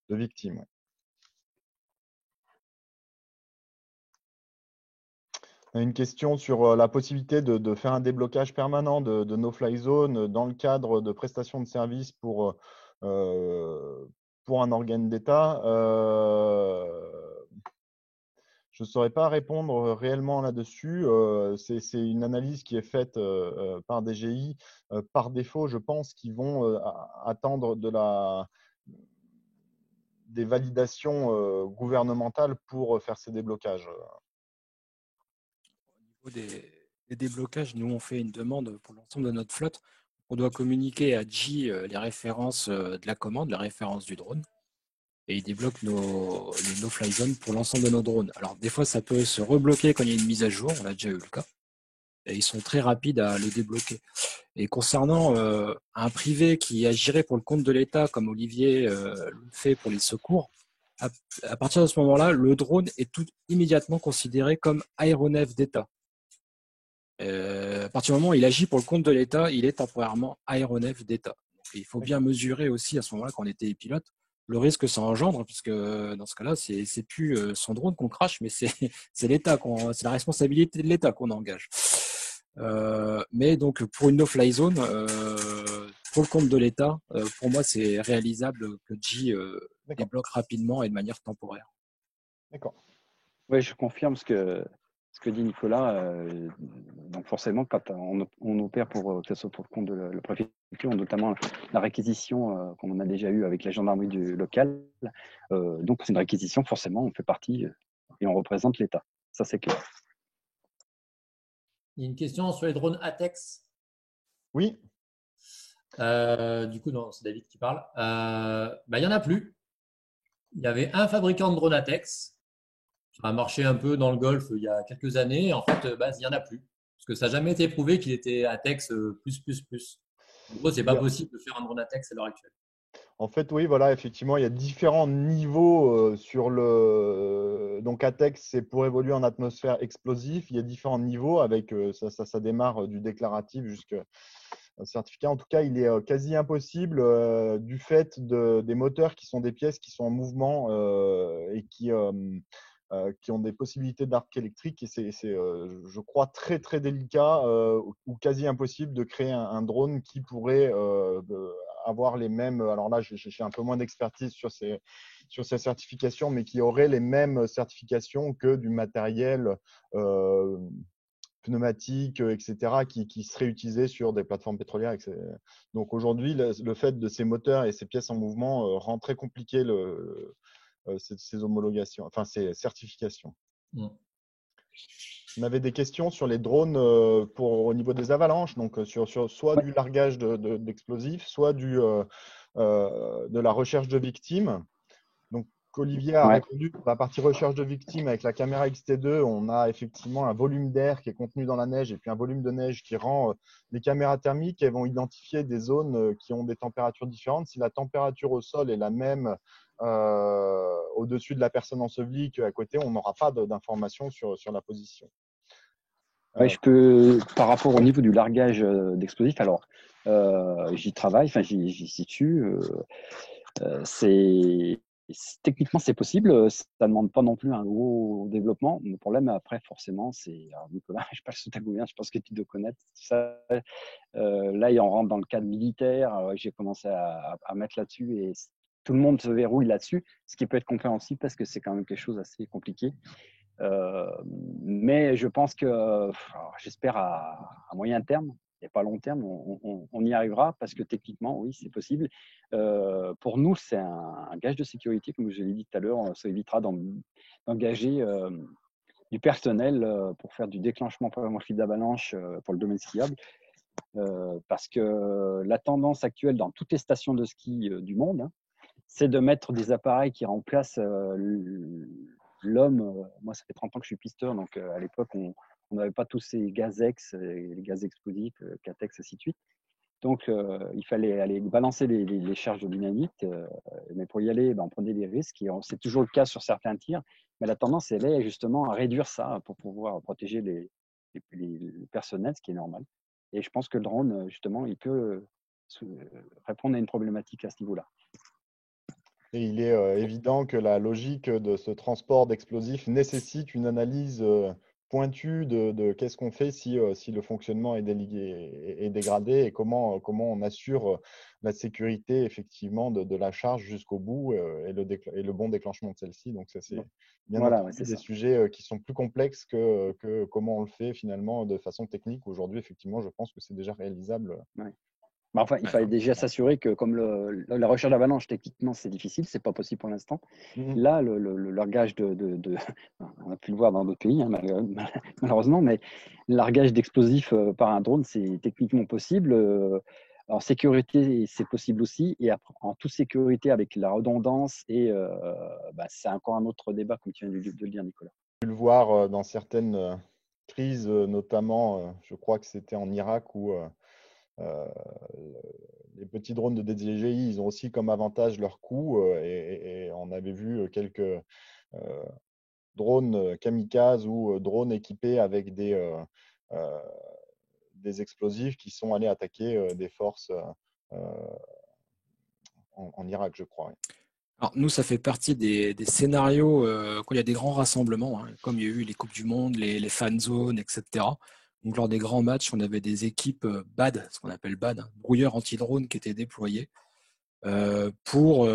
de victimes. Une question sur la possibilité de faire un déblocage permanent de no-fly zone dans le cadre de prestations de services pour un organe d'État. Je ne saurais pas répondre réellement là-dessus. C'est une analyse qui est faite par DGI. Par défaut, je pense qu'ils vont attendre des validations gouvernementales pour faire ces déblocages. Au niveau des déblocages, nous, on fait une demande pour l'ensemble de notre flotte. On doit communiquer à G les références de la commande, les références du drone. Et il débloque les no-fly zones pour l'ensemble de nos drones. Alors, des fois, ça peut se rebloquer quand il y a une mise à jour. On a déjà eu le cas. Et ils sont très rapides à le débloquer. Et concernant un privé qui agirait pour le compte de l'État, comme Olivier le fait pour les secours, à partir de ce moment-là, le drone est immédiatement considéré comme aéronef d'État. À partir du moment où il agit pour le compte de l'État, il est temporairement aéronef d'État. Il faut bien mesurer aussi à ce moment-là, quand on était pilote, le risque que ça engendre, puisque dans ce cas-là, c'est plus son drone qu'on crache, mais c'est l'État, c'est la responsabilité de l'État qu'on engage. Mais donc pour une no-fly zone, pour le compte de l'État, pour moi c'est réalisable que G débloque rapidement et de manière temporaire. D'accord. Oui, je confirme ce que dit Nicolas. Donc forcément, quand on opère que ce soit pour le compte de la préfecture, notamment la réquisition qu'on en a déjà eu avec la gendarmerie locale, donc c'est une réquisition, forcément, on fait partie et on représente l'État. Ça, c'est clair. Il y a une question sur les drones ATEX. Oui. Du coup, non, c'est David qui parle. Il n'y en a plus. Il y avait un fabricant de drones ATEX. Ça a marché un peu dans le Golfe il y a quelques années. En fait, il n'y en a plus. Parce que ça n'a jamais été prouvé qu'il était ATEX plus. En gros, ce n'est pas possible de faire un drone ATEX à l'heure actuelle. En fait, oui, voilà, effectivement, il y a différents niveaux donc ATEX, c'est pour évoluer en atmosphère explosif. Il y a différents niveaux avec ça démarre du déclaratif jusqu'à certificat. En tout cas, il est quasi impossible du fait des moteurs qui sont des pièces qui sont en mouvement et qui ont des possibilités d'arc électrique. Et c'est je crois, très, très délicat ou quasi impossible de créer un drone qui pourrait avoir les mêmes… Alors là, j'ai un peu moins d'expertise sur ces certifications, mais qui aurait les mêmes certifications que du matériel pneumatiques, etc., qui seraient utilisés sur des plateformes pétrolières. Donc aujourd'hui, le fait de ces moteurs et ces pièces en mouvement rend très compliqué ces homologations, enfin ces certifications. On avait des questions sur les drones au niveau des avalanches, donc sur soit du largage d'explosifs, soit de la recherche de victimes. Donc, Olivier a répondu pour la partie recherche de victimes. Avec la caméra XT2, on a effectivement un volume d'air qui est contenu dans la neige et puis un volume de neige qui rend les caméras thermiques. Elles vont identifier des zones qui ont des températures différentes. Si la température au sol est la même au-dessus de la personne ensevelie qu'à côté, on n'aura pas d'informations sur la position. Je peux, par rapport au niveau du largage d'explosifs, alors j'y travaille, enfin j'y situe. Techniquement, c'est possible. Ça ne demande pas non plus un gros développement. Le problème, après, forcément, c'est… Alors, Nicolas, je passe sous ta gouverne, je pense que tu dois connaître ça. Là, on rentre dans le cadre militaire. J'ai commencé à mettre là-dessus et tout le monde se verrouille là-dessus, ce qui peut être compréhensible parce que c'est quand même quelque chose d'assez compliqué. Mais je pense que, j'espère à moyen terme, et pas long terme, on y arrivera parce que techniquement, oui, c'est possible. Pour nous, c'est un gage de sécurité, comme je l'ai dit tout à l'heure. Ça évitera d'engager du personnel pour faire du déclenchement préventif d'avalanche pour le domaine skiable. Parce que la tendance actuelle dans toutes les stations de ski du monde, c'est de mettre des appareils qui remplacent l'homme. Moi, ça fait 30 ans que je suis pisteur, donc à l'époque, on n'avait pas tous ces gazex, les gaz explosifs, Catex, ainsi de suite. Donc, il fallait aller balancer les charges de dynamite, mais pour y aller, on prenait des risques, et c'est toujours le cas sur certains tirs, mais la tendance, elle est justement à réduire ça pour pouvoir protéger les personnels, ce qui est normal. Et je pense que le drone, justement, il peut répondre à une problématique à ce niveau-là. Et il est évident que la logique de ce transport d'explosifs nécessite une analyse pointue de qu'est-ce qu'on fait si le fonctionnement est dégradé et comment on assure la sécurité effectivement de la charge jusqu'au bout et le bon déclenchement de celle-ci. Donc ça, c'est bien entendu des sujets qui sont plus complexes que comment on le fait finalement de façon technique. Aujourd'hui, effectivement, je pense que c'est déjà réalisable. Ouais. Enfin, il fallait déjà s'assurer que, comme la recherche d'avalanche, techniquement, c'est difficile, c'est pas possible pour l'instant. Là, le largage on a pu le voir dans d'autres pays, hein, malheureusement, mais le largage d'explosifs par un drone, c'est techniquement possible. En sécurité, c'est possible aussi. Et après, en toute sécurité, avec la redondance, et c'est encore un autre débat, comme tu viens de le dire, Nicolas. On a pu le voir dans certaines crises, notamment, je crois que c'était en Irak où les petits drones de DJI, ils ont aussi comme avantage leur coût et on avait vu quelques drones kamikazes ou drones équipés avec des explosifs qui sont allés attaquer des forces en Irak, je crois. Alors, nous, ça fait partie des scénarios quand il y a des grands rassemblements, hein, comme il y a eu les Coupes du Monde, les fan zones, etc. Donc, lors des grands matchs, on avait des équipes BAD, ce qu'on appelle BAD, hein, brouilleurs anti-drone, qui étaient déployés pour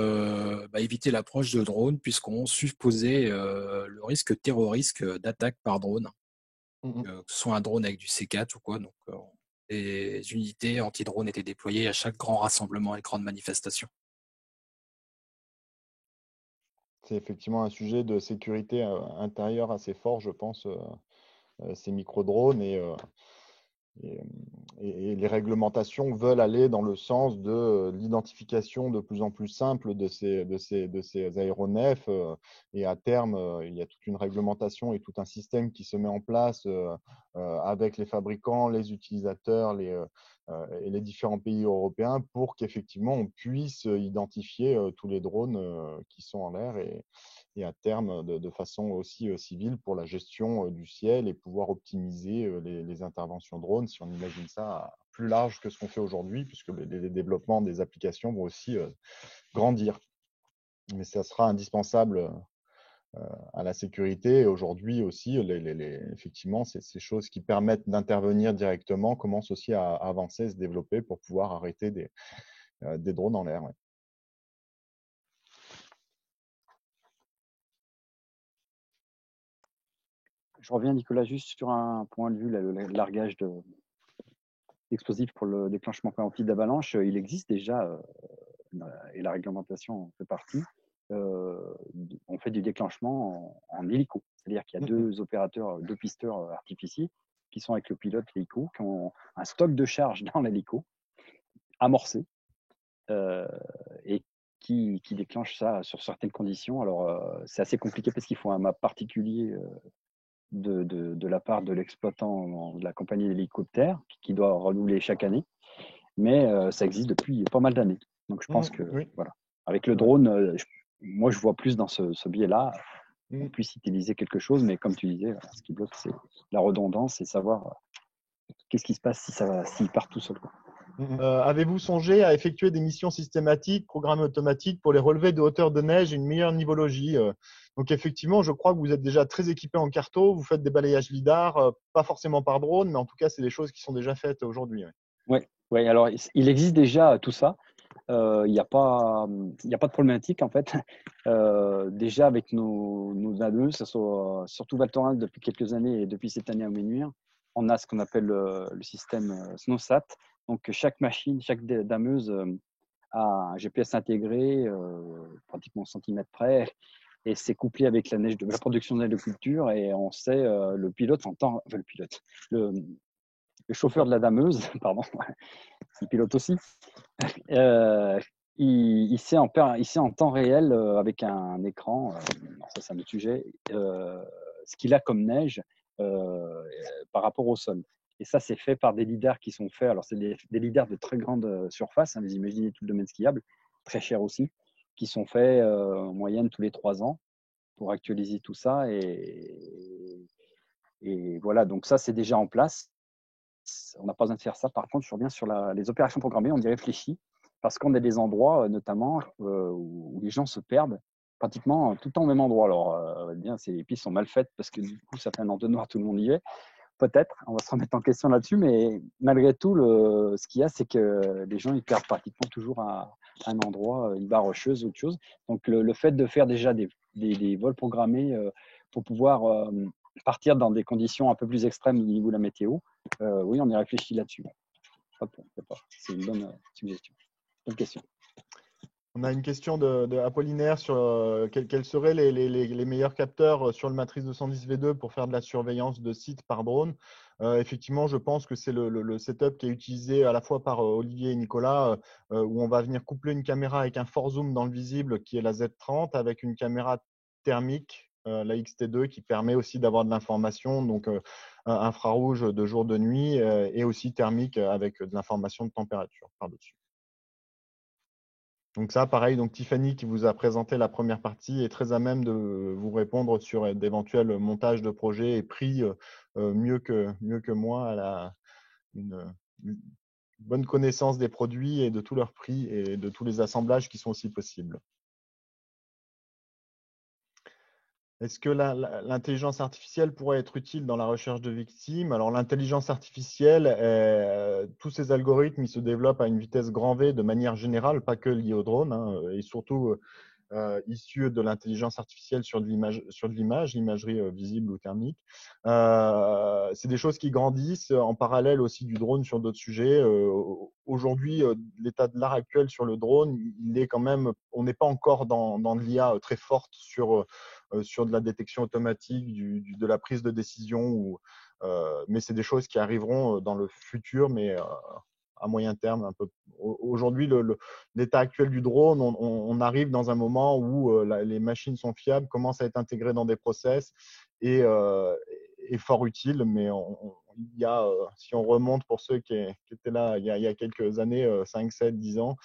éviter l'approche de drones, puisqu'on supposait le risque terroriste d'attaque par drone, que ce soit un drone avec du C4 ou quoi. Donc, les unités anti-drone étaient déployées à chaque grand rassemblement et grande manifestation. C'est effectivement un sujet de sécurité intérieure assez fort, je pense, ces micro-drones. Et les réglementations veulent aller dans le sens de l'identification de plus en plus simple de ces aéronefs. Et à terme, il y a toute une réglementation et tout un système qui se met en place avec les fabricants, les utilisateurs et les différents pays européens pour qu'effectivement on puisse identifier tous les drones qui sont en l'air. et à terme de façon aussi civile pour la gestion du ciel et pouvoir optimiser les interventions drones, si on imagine ça plus large que ce qu'on fait aujourd'hui, puisque les développements des applications vont aussi grandir. Mais ça sera indispensable à la sécurité. Et aujourd'hui aussi, effectivement, ces choses qui permettent d'intervenir directement commencent aussi à avancer, se développer pour pouvoir arrêter des drones en l'air. Ouais. Je reviens, Nicolas, juste sur un point de vue, le largage d'explosifs pour le déclenchement préventif d'avalanche. Il existe déjà, et la réglementation en fait partie, on fait du déclenchement en hélico. C'est-à-dire qu'il y a deux opérateurs, deux pisteurs artificiels qui sont avec le pilote hélico, qui ont un stock de charge dans l'hélico, amorcé, et qui déclenche ça sur certaines conditions. Alors, c'est assez compliqué parce qu'il faut un map particulier de la part de l'exploitant de la compagnie d'hélicoptères qui doit renouveler chaque année. Mais ça existe depuis pas mal d'années. Donc, je pense que, voilà. Avec le drone, moi, je vois plus dans ce biais-là. On puisse utiliser quelque chose, mais comme tu disais, ce qui bloque, c'est la redondance et savoir qu'est-ce qui se passe s'il part tout seul. Avez-vous songé à effectuer des missions systématiques, programmes automatiques pour les relevés de hauteur de neige et une meilleure nivologie? Donc effectivement, je crois que vous êtes déjà très équipé en carto, vous faites des balayages lidar, pas forcément par drone, mais en tout cas, c'est des choses qui sont déjà faites aujourd'hui. Oui, alors il existe déjà tout ça. Il n'y a pas de problématique en fait. Déjà avec nos ADE, surtout Val Thorens depuis quelques années et depuis cette année à Ménuire, on a ce qu'on appelle le système SnowSat. Donc chaque machine, chaque dameuse a un GPS intégré, pratiquement au centimètre près, et c'est couplé avec la neige de la production de neige de culture, et on sait le pilote entend, enfin, le chauffeur de la dameuse, pardon, il pilote aussi. Il sait en temps réel avec un écran, ça c'est un autre sujet, ce qu'il a comme neige par rapport au sol. Et ça, c'est fait par des lidars qui sont faits. Alors, c'est des lidars de très grande surface. Hein, vous imaginez tout le domaine skiable, très cher aussi, qui sont faits en moyenne tous les 3 ans pour actualiser tout ça. Et voilà, donc ça, c'est déjà en place. On n'a pas besoin de faire ça. Par contre, je reviens sur les opérations programmées, on y réfléchit parce qu'on a des endroits, notamment, où les gens se perdent pratiquement tout le temps au même endroit. Alors, bien, les pistes sont mal faites parce que du coup, ça fait un entonnoir, tout le monde y est. Peut-être, on va se remettre en question là-dessus, mais malgré tout, ce qu'il y a, c'est que les gens ils perdent pratiquement toujours à un endroit, une barre rocheuse ou autre chose. Donc, le fait de faire déjà des vols programmés pour pouvoir partir dans des conditions un peu plus extrêmes au niveau de la météo, oui, on y réfléchit là-dessus. C'est une bonne suggestion. Bonne question. On a une question de Apollinaire sur quels seraient les meilleurs capteurs sur le Matrice 210V2 pour faire de la surveillance de sites par drone. Effectivement, je pense que c'est le setup qui est utilisé à la fois par Olivier et Nicolas, où on va venir coupler une caméra avec un fort zoom dans le visible qui est la Z30 avec une caméra thermique, la XT2, qui permet aussi d'avoir de l'information, donc infrarouge de jour, de nuit, et aussi thermique avec de l'information de température par-dessus. Donc ça, pareil, donc Tiffany qui vous a présenté la première partie est très à même de vous répondre sur d'éventuels montages de projets et prix mieux que moi. Elle a une bonne connaissance des produits et de tous leurs prix et de tous les assemblages qui sont aussi possibles. Est-ce que l'intelligence artificielle pourrait être utile dans la recherche de victimes? Alors, l'intelligence artificielle, tous ces algorithmes, ils se développent à une vitesse grand V de manière générale, pas que liée au drone, hein, et surtout issus de l'intelligence artificielle sur de l'image, l'imagerie visible ou thermique. C'est des choses qui grandissent en parallèle aussi du drone sur d'autres sujets. Aujourd'hui, l'état de l'art actuel sur le drone, il est quand même, on n'est pas encore dans de l'IA très forte sur de la détection automatique, de la prise de décision, mais c'est des choses qui arriveront dans le futur, mais à moyen terme un peu. Aujourd'hui, l'état actuel du drone, on arrive dans un moment où les machines sont fiables, commencent à être intégrées dans des process et fort utiles, mais il y a, si on remonte pour ceux qui étaient là il y a quelques années, 5, 7, 10 ans,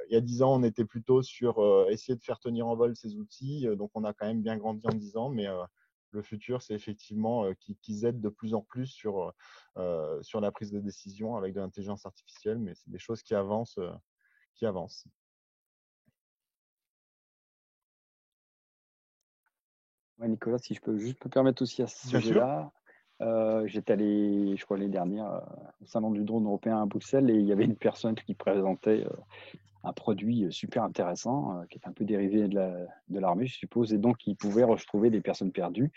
il y a 10 ans, on était plutôt sur essayer de faire tenir en vol ces outils. Donc, on a quand même bien grandi en 10 ans, mais le futur, c'est effectivement qu'ils aident de plus en plus sur la prise de décision avec de l'intelligence artificielle, mais c'est des choses qui avancent. Ouais, Nicolas, si je peux juste me permettre aussi à ce Bien sûr. sujet-là, j'étais allé, je crois, l'année dernière au Salon du drone européen à Bruxelles et il y avait une personne qui présentait un produit super intéressant qui est un peu dérivé de l'armée, je suppose, et donc ils pouvaient retrouver des personnes perdues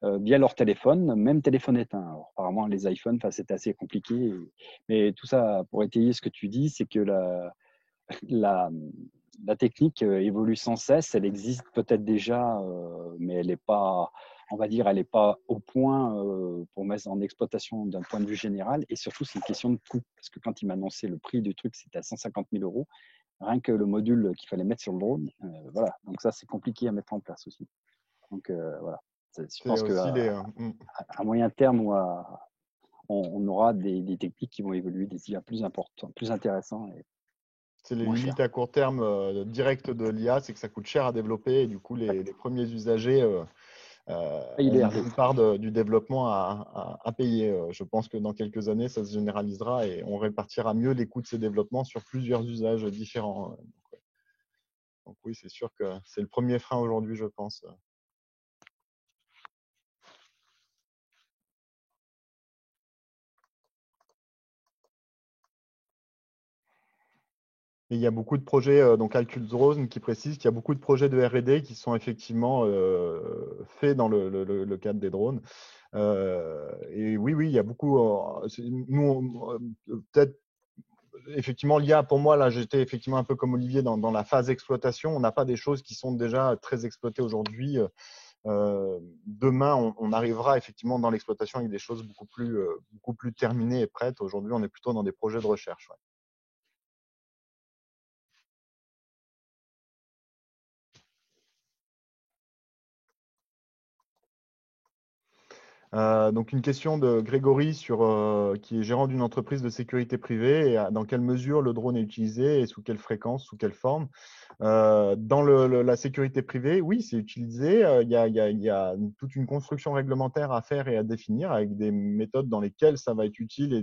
via leur téléphone, même téléphone éteint. Alors, apparemment, les iPhones, c'était assez compliqué. Mais tout ça, pour étayer ce que tu dis, c'est que la, la technique évolue sans cesse. Elle existe peut-être déjà, mais elle n'est pas, on va dire, elle n'est pas au point pour mettre en exploitation d'un point de vue général. Et surtout, c'est une question de coût. Parce que quand il m'a annoncé le prix du truc, c'était à 150 000 euros. Rien que le module qu'il fallait mettre sur le drone. Voilà. Donc ça, c'est compliqué à mettre en place aussi. Donc voilà. Je C'est pense aussi qu'à à moyen terme, on aura des techniques qui vont évoluer, des IA plus importants, plus intéressants et c'est les moins limites chers. à court terme directes de l'IA, c'est que ça coûte cher à développer et du coup, les premiers usagers Il ont est une RD. bonne part du développement à payer. Je pense que dans quelques années, ça se généralisera et on répartira mieux les coûts de ces développements sur plusieurs usages différents. Donc oui, c'est sûr que c'est le premier frein aujourd'hui, je pense. Et il y a beaucoup de projets, donc Alcul Drone qui précise qu'il y a beaucoup de projets de R&D qui sont effectivement faits dans le cadre des drones. Et oui, il y a beaucoup. Nous, peut-être, effectivement, l'IA, pour moi, là, j'étais effectivement un peu comme Olivier dans la phase exploitation. On n'a pas des choses qui sont déjà très exploitées aujourd'hui. Demain, on arrivera effectivement dans l'exploitation avec des choses beaucoup plus terminées et prêtes. Aujourd'hui, on est plutôt dans des projets de recherche. Ouais. Donc une question de Grégory qui est gérant d'une entreprise de sécurité privée. Et dans quelle mesure le drone est utilisé et sous quelle fréquence, sous quelle forme? Dans la sécurité privée, oui, c'est utilisé. Il y a toute une construction réglementaire à faire et à définir avec des méthodes dans lesquelles ça va être utile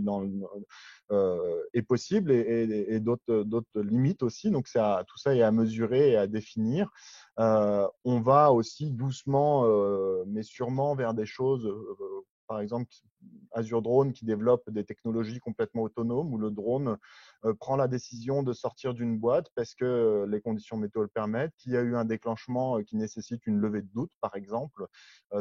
et possible et d'autres limites aussi. Donc tout ça est à mesurer et à définir. On va aussi doucement, mais sûrement vers des choses, par exemple Azure Drone qui développe des technologies complètement autonomes où le drone prend la décision de sortir d'une boîte parce que les conditions météo le permettent, qu'il y a eu un déclenchement qui nécessite une levée de doute, par exemple,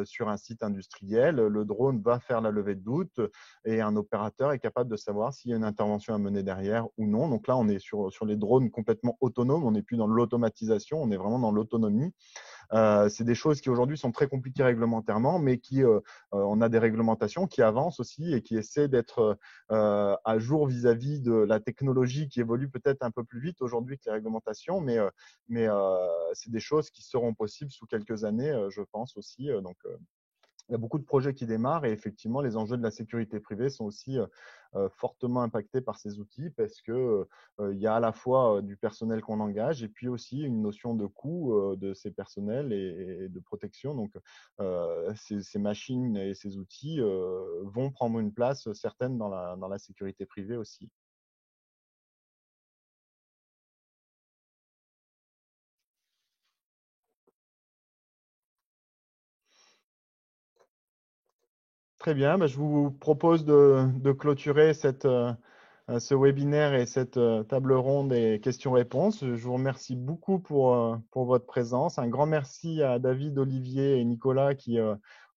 sur un site industriel. Le drone va faire la levée de doute et un opérateur est capable de savoir s'il y a une intervention à mener derrière ou non. Donc là, on est sur les drones complètement autonomes. On n'est plus dans l'automatisation, on est vraiment dans l'autonomie. C'est des choses qui aujourd'hui sont très compliquées réglementairement, mais on a des réglementations qui avancent aussi et qui essaient d'être à jour vis-à-vis de la technologie qui évolue peut-être un peu plus vite aujourd'hui que les réglementations, mais c'est des choses qui seront possibles sous quelques années, je pense aussi. Donc, il y a beaucoup de projets qui démarrent et effectivement, les enjeux de la sécurité privée sont aussi fortement impactés par ces outils parce que il y a à la fois du personnel qu'on engage et puis aussi une notion de coût de ces personnels et de protection. Donc, ces machines et ces outils vont prendre une place certaine dans la sécurité privée aussi. Très bien, je vous propose de clôturer ce webinaire et cette table ronde et questions-réponses. Je vous remercie beaucoup pour votre présence. Un grand merci à David, Olivier et Nicolas qui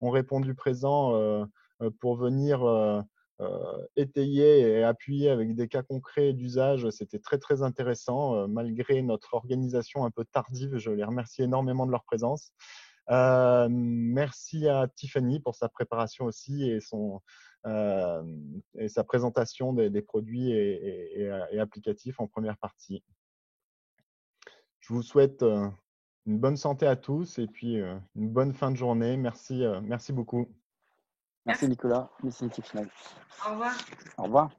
ont répondu présent pour venir étayer et appuyer avec des cas concrets d'usage. C'était très, très intéressant malgré notre organisation un peu tardive. Je les remercie énormément de leur présence. Merci à Tiffany pour sa préparation aussi et sa présentation des produits et applicatifs en première partie. Je vous souhaite une bonne santé à tous et puis une bonne fin de journée. Merci beaucoup. Merci Nicolas. Merci Tiffany. Au revoir. Au revoir.